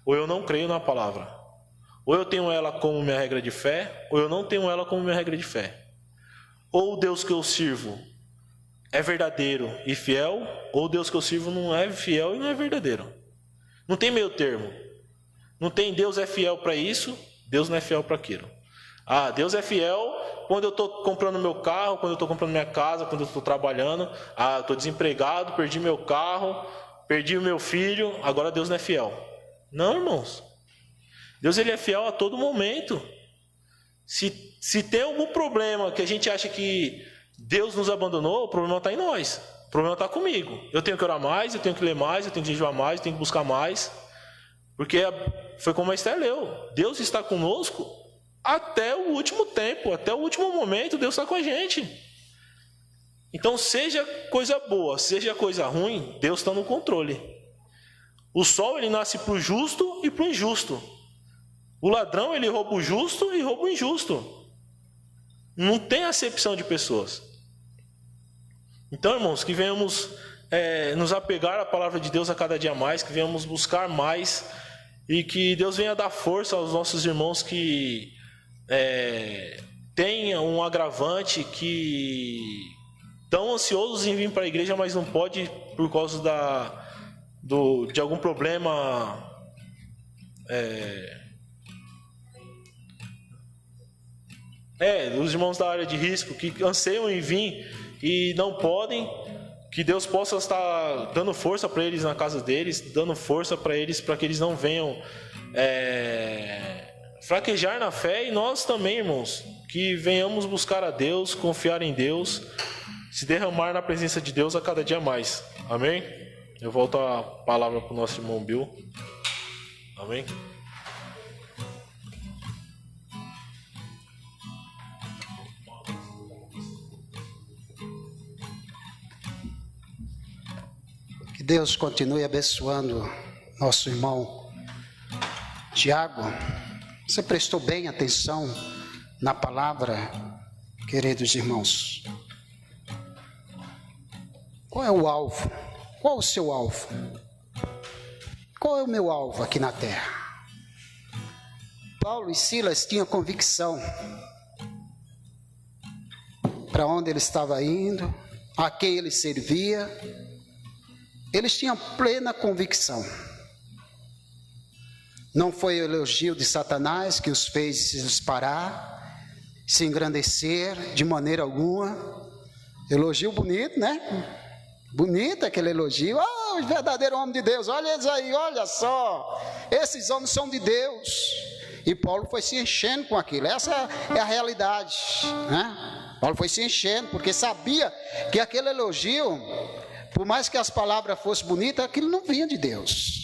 ou eu não creio na palavra. Ou eu tenho ela como minha regra de fé, ou eu não tenho ela como minha regra de fé. Ou o Deus que eu sirvo é verdadeiro e fiel, ou o Deus que eu sirvo não é fiel e não é verdadeiro. Não tem meio termo. Não tem Deus é fiel para isso, Deus não é fiel para aquilo. Deus é fiel quando eu estou comprando meu carro, quando eu estou comprando minha casa, quando eu estou trabalhando. Estou desempregado, perdi meu carro, perdi o meu filho, agora Deus não é fiel. Não, irmãos. Deus ele é fiel a todo momento. Se tem algum problema que a gente acha que Deus nos abandonou, o problema está em nós. O problema está comigo. Eu tenho que orar mais, eu tenho que ler mais, eu tenho que jejuar mais, eu tenho que buscar mais. Porque foi como a Esther leu. Deus está conosco até o último tempo, até o último momento, Deus está com a gente. Então, seja coisa boa, seja coisa ruim, Deus está no controle. O sol, ele nasce para o justo e para o injusto. O ladrão, ele rouba o justo e rouba o injusto. Não tem acepção de pessoas. Então, irmãos, que venhamos nos apegar à palavra de Deus a cada dia mais, que venhamos buscar mais e que Deus venha dar força aos nossos irmãos que tenham um agravante, que estão ansiosos em vir para a igreja, mas não pode por causa de algum problema os irmãos da área de risco que anseiam em vir e não podem, que Deus possa estar dando força para eles na casa deles, dando força para eles, para que eles não venham fraquejar na fé, e nós também, irmãos, que venhamos buscar a Deus, confiar em Deus, se derramar na presença de Deus a cada dia mais. Amém? Eu volto a palavra para o nosso irmão Bill. Amém? Que Deus continue abençoando nosso irmão Tiago. Você prestou bem atenção na palavra, queridos irmãos? Qual é o alvo? Qual é o seu alvo? Qual é o meu alvo aqui na terra? Paulo e Silas tinham convicção para onde ele estava indo, a quem ele servia. Eles tinham plena convicção. Não foi o elogio de Satanás que os fez se disparar, se engrandecer de maneira alguma. Elogio bonito, né? Bonito aquele elogio. Ah, o verdadeiro homem de Deus, olha eles aí, olha só. Esses homens são de Deus. E Paulo foi se enchendo com aquilo. Essa é a realidade, né? Paulo foi se enchendo, porque sabia que aquele elogio, por mais que as palavras fossem bonitas, aquilo não vinha de Deus.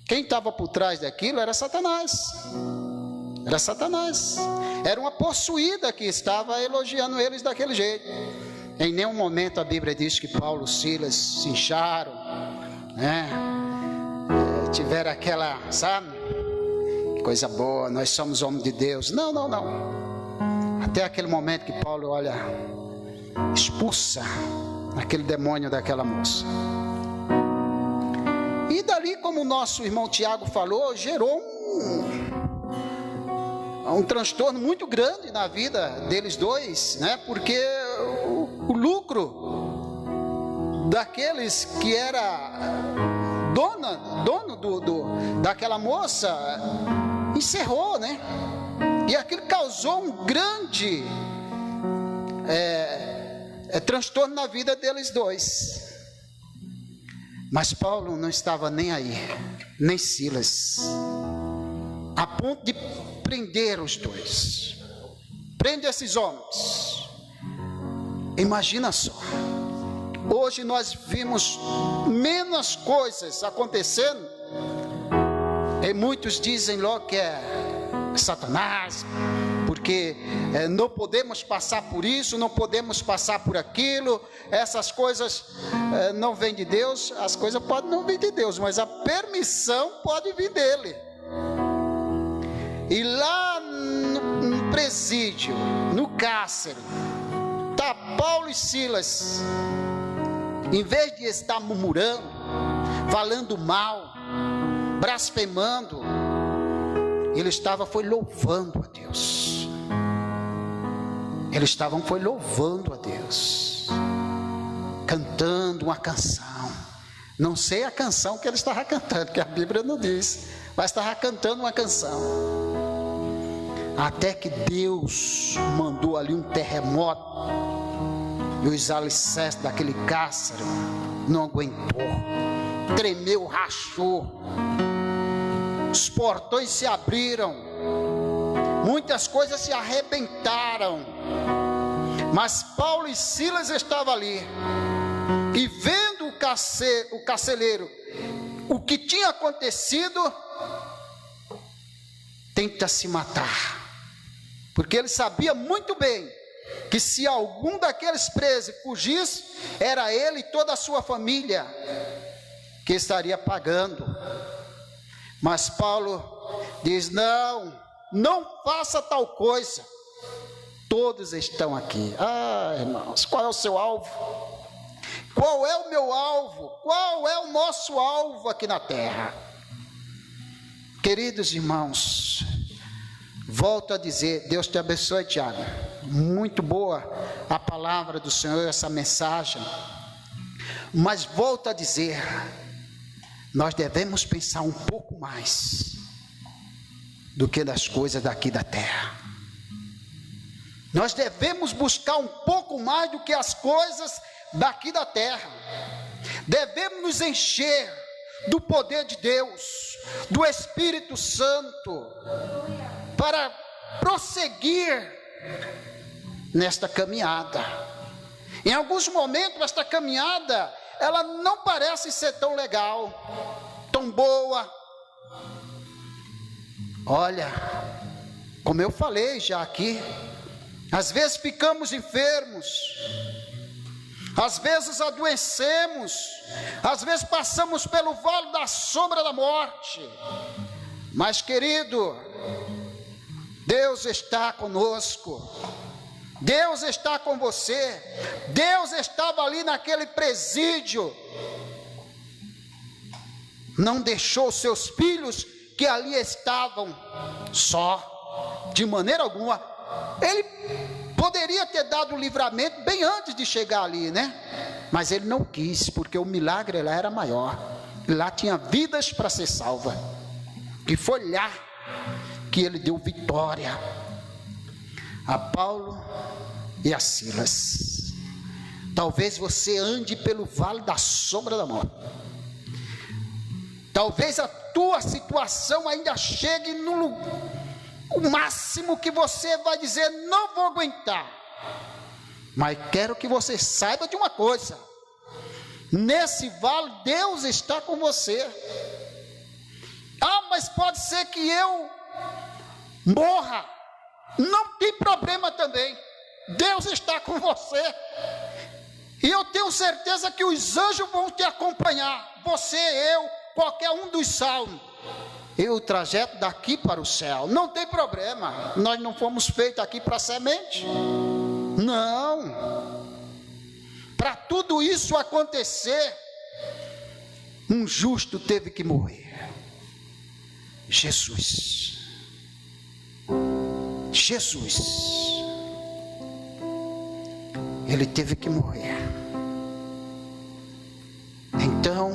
Quem estava por trás daquilo era Satanás. Era Satanás. Era uma possuída que estava elogiando eles daquele jeito. Em nenhum momento a Bíblia diz que Paulo e Silas se incharam, né? Tiveram aquela, sabe? Coisa boa, nós somos homens de Deus. Não, não, não. Até aquele momento que Paulo, olha, expulsa aquele demônio daquela moça. E dali, como o nosso irmão Tiago falou, gerou um transtorno muito grande na vida deles dois, né? Porque o lucro daqueles que era dono daquela moça encerrou, né? E aquilo causou um grande transtorno na vida deles dois. Mas Paulo não estava nem aí, nem Silas, a ponto de prender os dois. Prende esses homens. Imagina só, hoje nós vimos menos coisas acontecendo, e muitos dizem logo que é Satanás, porque não podemos passar por isso, não podemos passar por aquilo, essas coisas não vêm de Deus. As coisas podem não vir de Deus, mas a permissão pode vir dele. E lá no presídio, no cárcere, está Paulo e Silas. Em vez de estar murmurando, falando mal, blasfemando, ele estava louvando a Deus. Eles estavam louvando a Deus, cantando uma canção. Não sei a canção que ele estava cantando, que a Bíblia não diz, mas estava cantando uma canção. Até que Deus mandou ali um terremoto, e os alicerces daquele cárcere não aguentou, tremeu, rachou, os portões se abriram, muitas coisas se arrebentaram. Mas Paulo e Silas estavam ali, e vendo o carcereiro, o que tinha acontecido, tenta se matar, porque ele sabia muito bem que se algum daqueles presos fugisse, era ele e toda a sua família que estaria pagando. Mas Paulo diz: não faça tal coisa, todos estão aqui. Ah, irmãos, qual é o seu alvo? Qual é o meu alvo? Qual é o nosso alvo aqui na terra? Queridos irmãos, volto a dizer, Deus te abençoe, Tiago, muito boa a palavra do Senhor, essa mensagem, mas volto a dizer, nós devemos pensar um pouco mais do que das coisas daqui da terra. Nós devemos buscar um pouco mais do que as coisas daqui da terra. Devemos nos encher do poder de Deus, do Espírito Santo, para prosseguir nesta caminhada. Em alguns momentos esta caminhada, ela não parece ser tão legal, tão boa. Olha, como eu falei já aqui, às vezes ficamos enfermos, às vezes adoecemos, às vezes passamos pelo vale da sombra da morte. Mas, querido, Deus está conosco, Deus está com você. Deus estava ali naquele presídio, não deixou seus filhos que ali estavam só, de maneira alguma. Ele poderia ter dado o livramento bem antes de chegar ali, né? Mas ele não quis, porque o milagre lá era maior. Lá tinha vidas para ser salva. que foi lá que ele deu vitória a Paulo e a Silas. Talvez você ande pelo vale da sombra da morte. Talvez a tua situação ainda chegue no máximo que você vai dizer: não vou aguentar. Mas quero que você saiba de uma coisa: nesse vale Deus está com você. Mas pode ser que eu morra. Não tem problema também. Deus está com você. E eu tenho certeza que os anjos vão te acompanhar. Você, eu, qualquer um dos salvos. E o trajeto daqui para o céu. Não tem problema. Nós não fomos feitos aqui para semente. Não. Para tudo isso acontecer, um justo teve que morrer. Jesus. Ele teve que morrer. Então,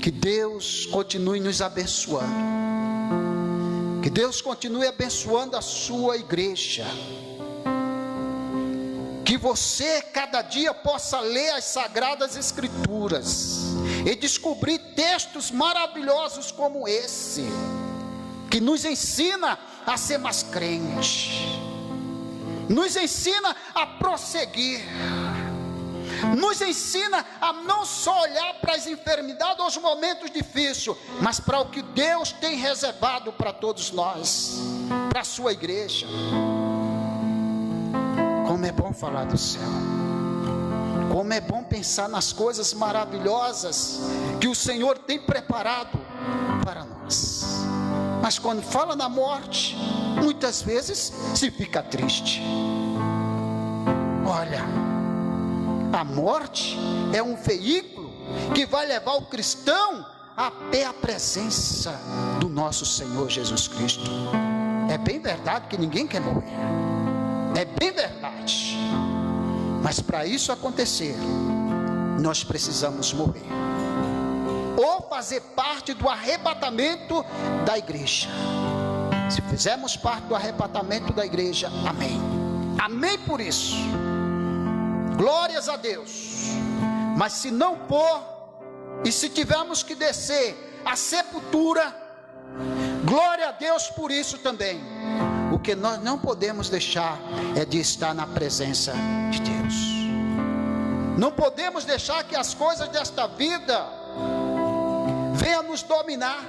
que Deus continue nos abençoando. Que Deus continue abençoando a sua igreja. Que você cada dia possa ler as Sagradas Escrituras e descobrir textos maravilhosos como esse, que nos ensina a ser mais crente, nos ensina a prosseguir, nos ensina a não só olhar para as enfermidades ou os momentos difíceis, mas para o que Deus tem reservado para todos nós, para a sua igreja. Como é bom falar do céu. Como é bom pensar nas coisas maravilhosas que o Senhor tem preparado para nós. Mas quando fala na morte, muitas vezes se fica triste. Olha, a morte é um veículo que vai levar o cristão até a presença do nosso Senhor Jesus Cristo. É bem verdade que ninguém quer morrer. É bem verdade. Mas para isso acontecer, nós precisamos morrer. Ou fazer parte do arrebatamento da igreja. Se fizermos parte do arrebatamento da igreja, amém. Amém por isso. Glórias a Deus. Mas se não for, e se tivermos que descer à sepultura, glória a Deus por isso também. O que nós não podemos deixar é de estar na presença de Deus. Não podemos deixar que as coisas desta vida venham nos dominar,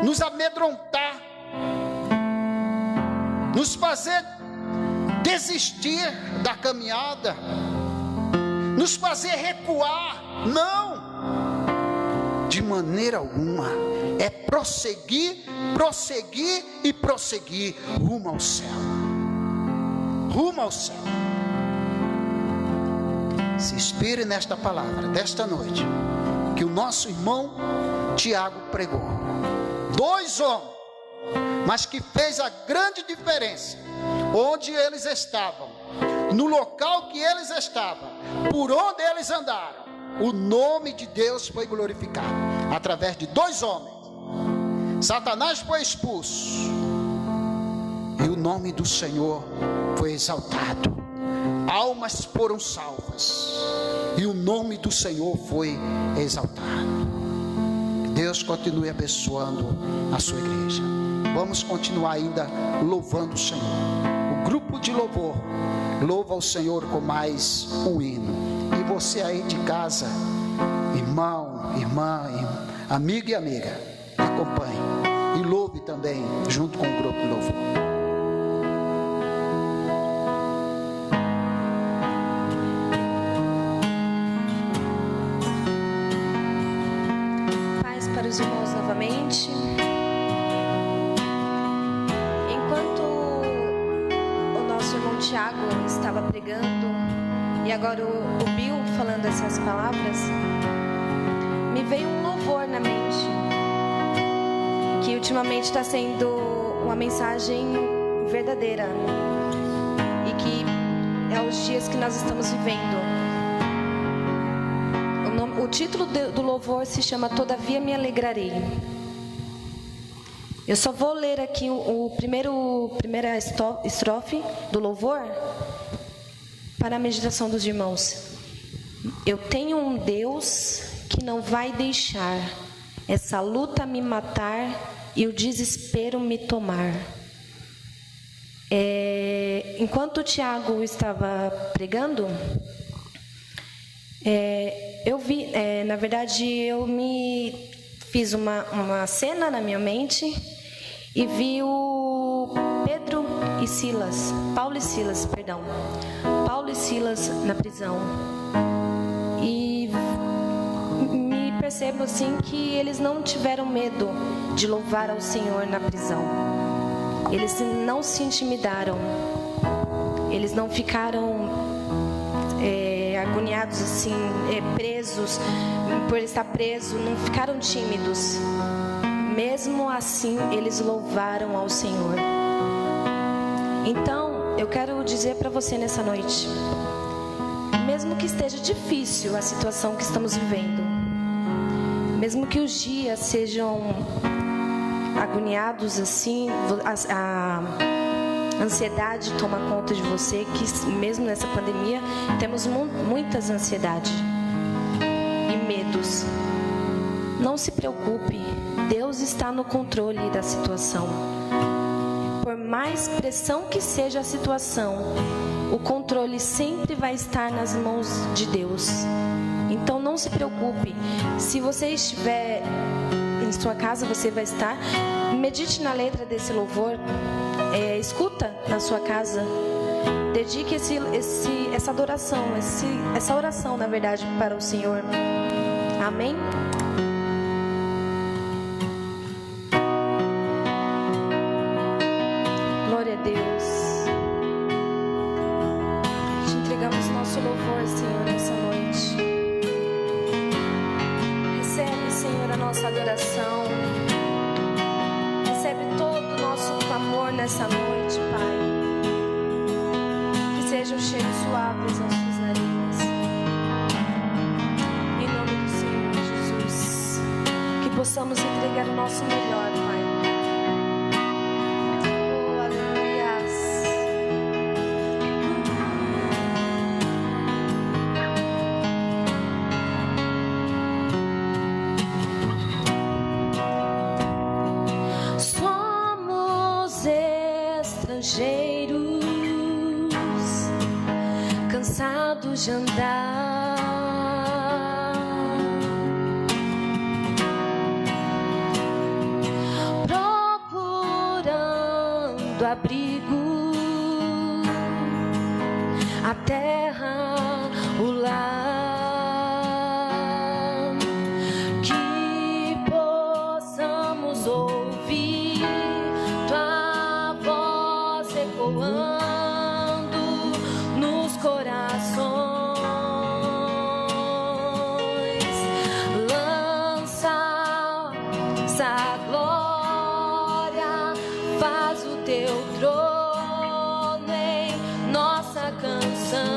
nos amedrontar, nos fazer desistir da caminhada, nos fazer recuar. Não, de maneira alguma. É prosseguir, prosseguir e prosseguir rumo ao céu. Rumo ao céu. Se inspire nesta palavra desta noite, que o nosso irmão Tiago pregou. 2 homens, mas que fez a grande diferença. Onde eles estavam, no local que eles estavam, por onde eles andaram, o nome de Deus foi glorificado através de 2 homens. Satanás foi expulso e o nome do Senhor foi exaltado. Almas foram salvas e o nome do Senhor foi exaltado. Deus continue abençoando a sua igreja. Vamos continuar ainda louvando o Senhor. O grupo de louvor louva o Senhor com mais um hino. E você aí de casa, irmão, irmã, amigo e amiga, acompanhe e louve também junto com o grupo de louvor. Paz para os irmãos novamente. Enquanto o nosso irmão Tiago estava pregando e agora o Bill falando essas palavras, me veio um louvor na mente, que ultimamente está sendo uma mensagem verdadeira e que é os dias que nós estamos vivendo. O título do louvor se chama Todavia Me Alegrarei. Eu só vou ler aqui primeira estrofe do louvor para a meditação dos irmãos. Eu tenho um Deus que não vai deixar essa luta me matar e o desespero me tomar. Enquanto o Tiago estava pregando, eu vi, na verdade, eu me fiz uma cena na minha mente e vi o Paulo e Silas na prisão. E me percebo assim que eles não tiveram medo de louvar ao Senhor na prisão. Eles não se intimidaram. Eles não ficaram agoniados assim, presos por estar preso, não ficaram tímidos. Mesmo assim, eles louvaram ao Senhor. Então, eu quero dizer para você nessa noite, mesmo que esteja difícil a situação que estamos vivendo, mesmo que os dias sejam agoniados assim, a ansiedade toma conta de você, que mesmo nessa pandemia temos muitas ansiedades e medos. Não se preocupe, Deus está no controle da situação. Por mais pressão que seja a situação, o controle sempre vai estar nas mãos de Deus. Então não se preocupe. Se você estiver em sua casa, você vai estar. Medite na letra desse louvor. Escuta na sua casa. Dedique essa adoração, essa oração, na verdade, para o Senhor. Amém? Glória a Deus. Te entregamos nosso louvor, Senhor, nessa noite. Recebe, Senhor, a nossa adoração. Recebe todo o nosso clamor nessa noite, Pai. Que sejam cheios suaves as suas narinas. Em nome do Senhor Jesus. Que possamos entregar o nosso melhor, Pai. Oh, aleluias. Somos estrangeiros, cansados de andar, procurando abrigo, a terra, o lar, que possamos ouvir tua voz ecoando nos corações. Lança essa glória, faz o teu trono em nossa canção.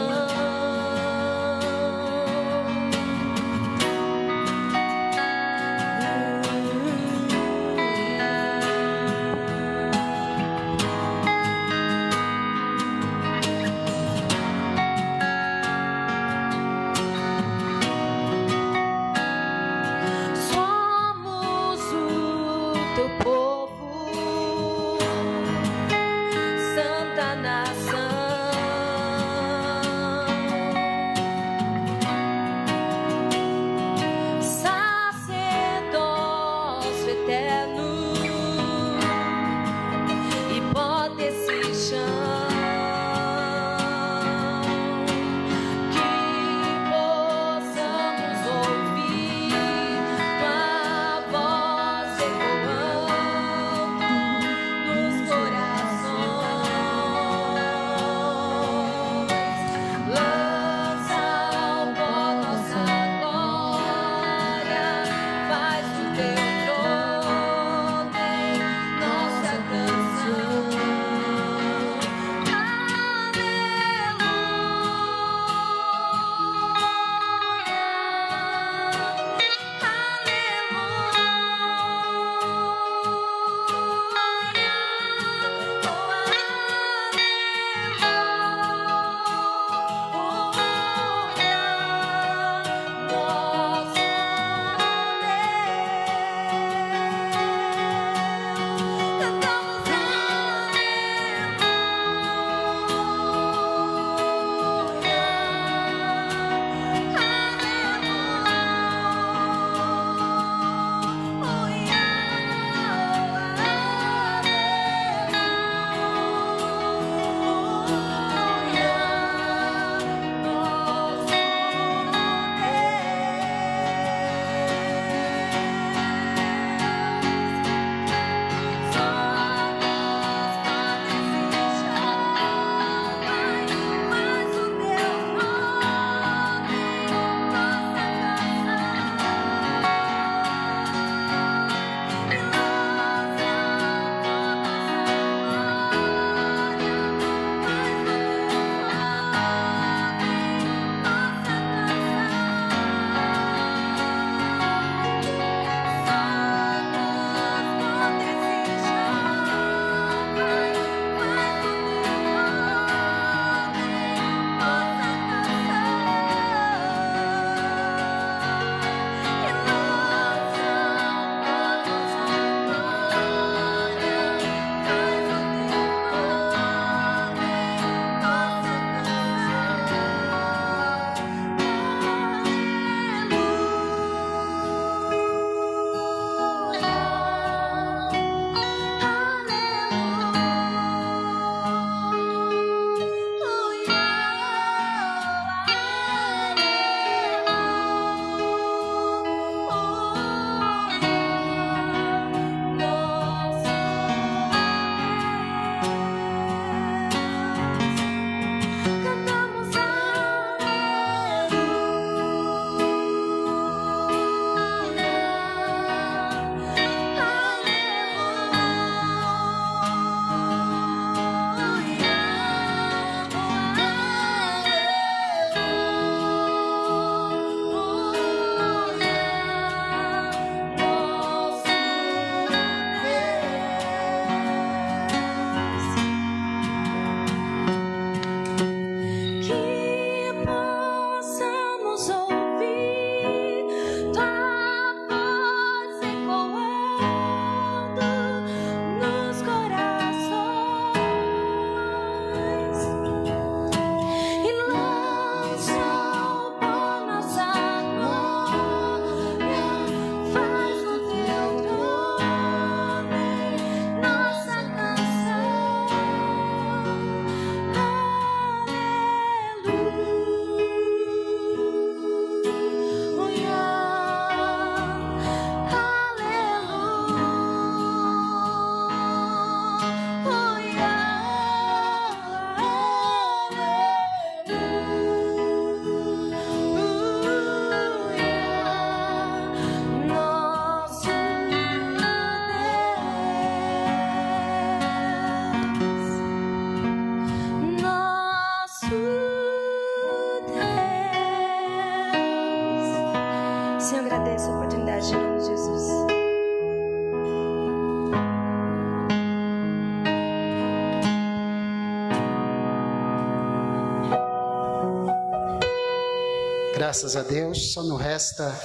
Graças a Deus, só nos resta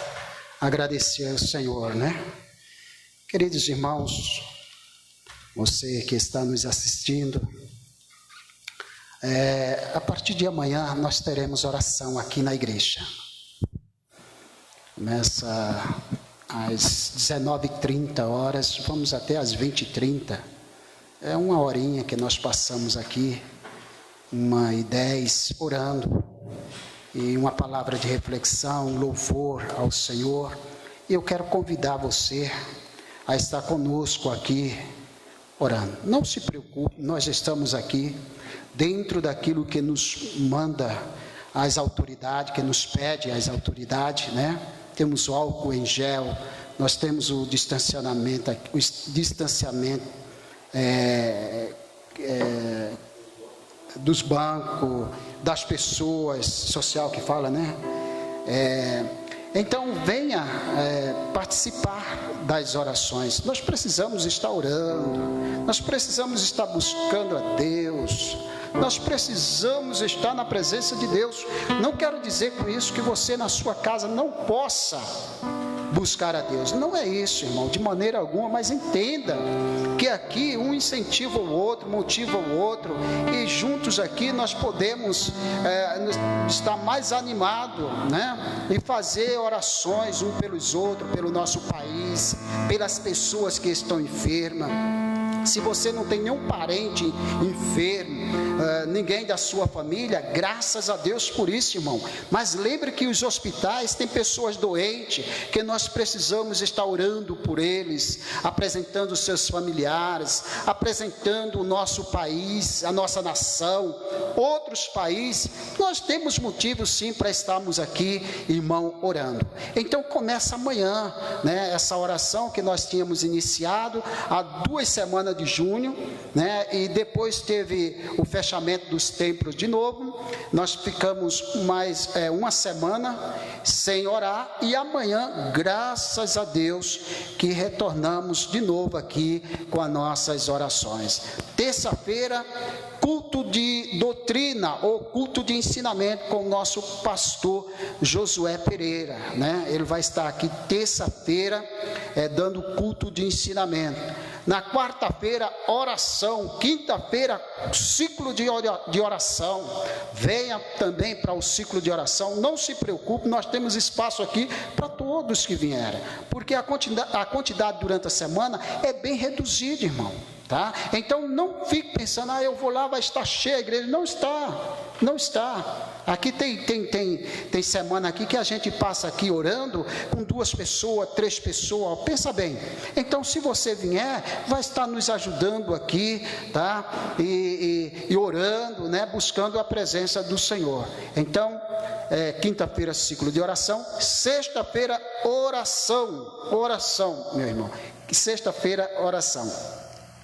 agradecer ao Senhor, né? Queridos irmãos, você que está nos assistindo, a partir de amanhã nós teremos oração aqui na igreja. Começa às 19h30, vamos até às 20h30. É uma horinha que nós passamos aqui, 1h10, orando. E uma palavra de reflexão, louvor ao Senhor. E eu quero convidar você a estar conosco aqui, orando. Não se preocupe, nós estamos aqui dentro daquilo que nos manda as autoridades, que nos pede as autoridades, né? Temos o álcool em gel, nós temos o distanciamento dos bancos, das pessoas, social que fala, né? Então venha participar das orações. Nós precisamos estar orando, nós precisamos estar buscando a Deus, nós precisamos estar na presença de Deus. Não quero dizer com isso que você na sua casa não possa buscar a Deus, não é isso, irmão, de maneira alguma, mas entenda que aqui um incentiva o outro, motiva o outro, e juntos aqui nós podemos estar mais animados, né? E fazer orações um pelos outros, pelo nosso país, pelas pessoas que estão enfermas. Se você não tem nenhum parente enfermo, ninguém da sua família, graças a Deus por isso, irmão. Mas lembre que os hospitais têm pessoas doentes, que nós precisamos estar orando por eles, apresentando os seus familiares, apresentando o nosso país, a nossa nação, outros países. Nós temos motivos sim para estarmos aqui, irmão, orando. Então começa amanhã, né, essa oração que nós tínhamos iniciado há 2 semanas de junho, né? E depois teve o fechamento dos templos de novo. Nós ficamos mais 1 semana sem orar, e amanhã, graças a Deus, que retornamos de novo aqui com as nossas orações. Terça-feira, culto de doutrina ou culto de ensinamento com o nosso pastor Josué Pereira, né? Ele vai estar aqui terça-feira dando culto de ensinamento. Na quarta-feira, oração. Quinta-feira, ciclo de oração. Venha também para o ciclo de oração. Não se preocupe, nós temos espaço aqui para todos que vierem, porque a quantidade durante a semana é bem reduzida, irmão. Tá? Então não fique pensando, eu vou lá, vai estar cheia a igreja. Não está. Aqui tem semana aqui que a gente passa aqui orando com 2 pessoas, 3 pessoas. Pensa bem. Então, se você vier, vai estar nos ajudando aqui, tá? E orando, né? Buscando a presença do Senhor. Então, quinta-feira, ciclo de oração. Sexta-feira, oração, meu irmão. Sexta-feira, oração.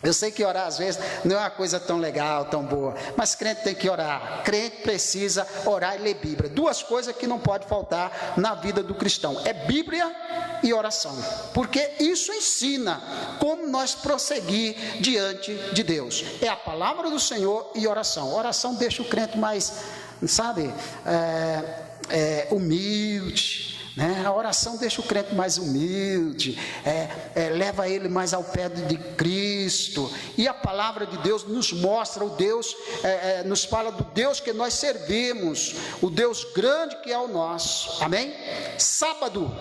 Eu sei que orar às vezes não é uma coisa tão legal, tão boa, mas crente tem que orar. Crente precisa orar e ler Bíblia. 2 coisas que não pode faltar na vida do cristão: é Bíblia e oração, porque isso ensina como nós prosseguir diante de Deus. É a palavra do Senhor e oração. Oração deixa o crente mais, sabe, humilde, né? A oração deixa o crente mais humilde, leva ele mais ao pé de Cristo. E a palavra de Deus nos mostra o Deus, nos fala do Deus que nós servimos, o Deus grande que é o nosso. Amém? Sábado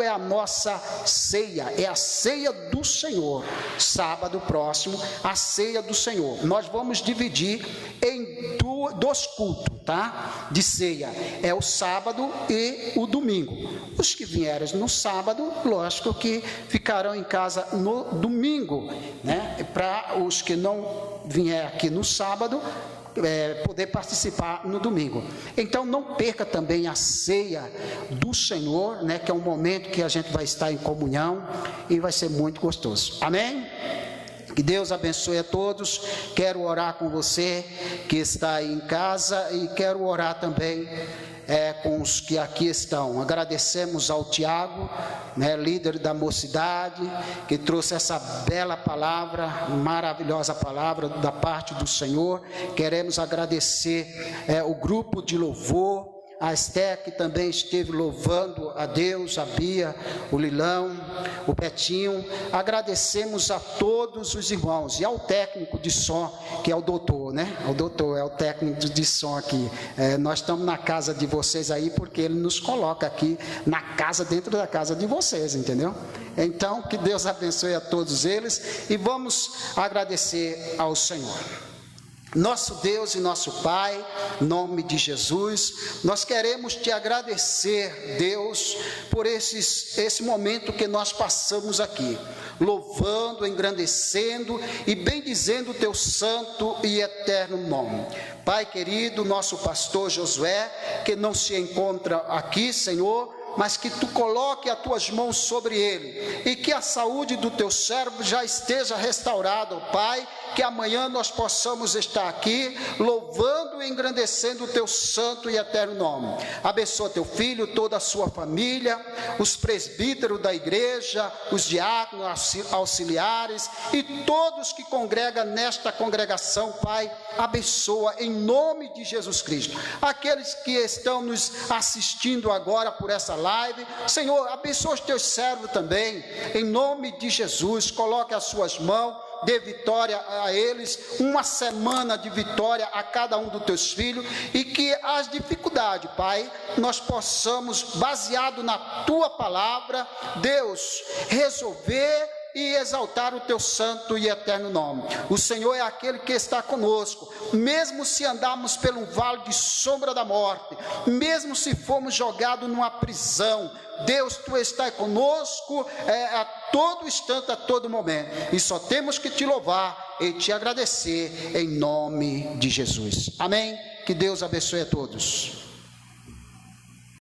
é a nossa ceia, é a ceia do Senhor. Sábado próximo, a ceia do Senhor. Nós vamos dividir em 2 cultos, tá? De ceia. É o sábado e o domingo. Os que vierem no sábado, lógico que ficarão em casa no domingo, né? Para os que não vierem aqui no sábado, poder participar no domingo. Então não perca também a ceia do Senhor, né? Que é um momento que a gente vai estar em comunhão e vai ser muito gostoso. Amém? Que Deus abençoe a todos. Quero orar com você que está aí em casa, e quero orar também com os que aqui estão. Agradecemos ao Tiago, né, líder da mocidade, que trouxe essa bela palavra, maravilhosa palavra da parte do Senhor. Queremos agradecer o grupo de louvor, a Esté, que também esteve louvando a Deus, a Bia, o Lilão, o Betinho. Agradecemos a todos os irmãos e ao técnico de som, que é o doutor, né? O doutor é o técnico de som aqui. Nós estamos na casa de vocês aí, porque ele nos coloca aqui na casa, dentro da casa de vocês, entendeu? Então, que Deus abençoe a todos eles e vamos agradecer ao Senhor. Nosso Deus e nosso Pai, em nome de Jesus, nós queremos te agradecer, Deus, por esse momento que nós passamos aqui, louvando, engrandecendo e bendizendo o teu santo e eterno nome. Pai querido, nosso pastor Josué, que não se encontra aqui, Senhor, mas que tu coloque as tuas mãos sobre ele, e que a saúde do teu servo já esteja restaurada, Pai, que amanhã nós possamos estar aqui, louvando e engrandecendo o teu santo e eterno nome. Abençoa teu filho, toda a sua família, os presbíteros da igreja, os diáconos, auxiliares, e todos que congregam nesta congregação, Pai, abençoa em nome de Jesus Cristo. Aqueles que estão nos assistindo agora por essa live, Senhor, abençoa os teus servos também, em nome de Jesus. Coloque as suas mãos, dê vitória a eles, uma semana de vitória a cada um dos teus filhos, e que as dificuldades, Pai, nós possamos, baseado na tua palavra, Deus, resolver e exaltar o teu santo e eterno nome. O Senhor é aquele que está conosco, mesmo se andarmos pelo vale de sombra da morte, mesmo se formos jogados numa prisão, Deus, tu estás conosco a todo instante, a todo momento, e só temos que te louvar e te agradecer em nome de Jesus. Amém? Que Deus abençoe a todos.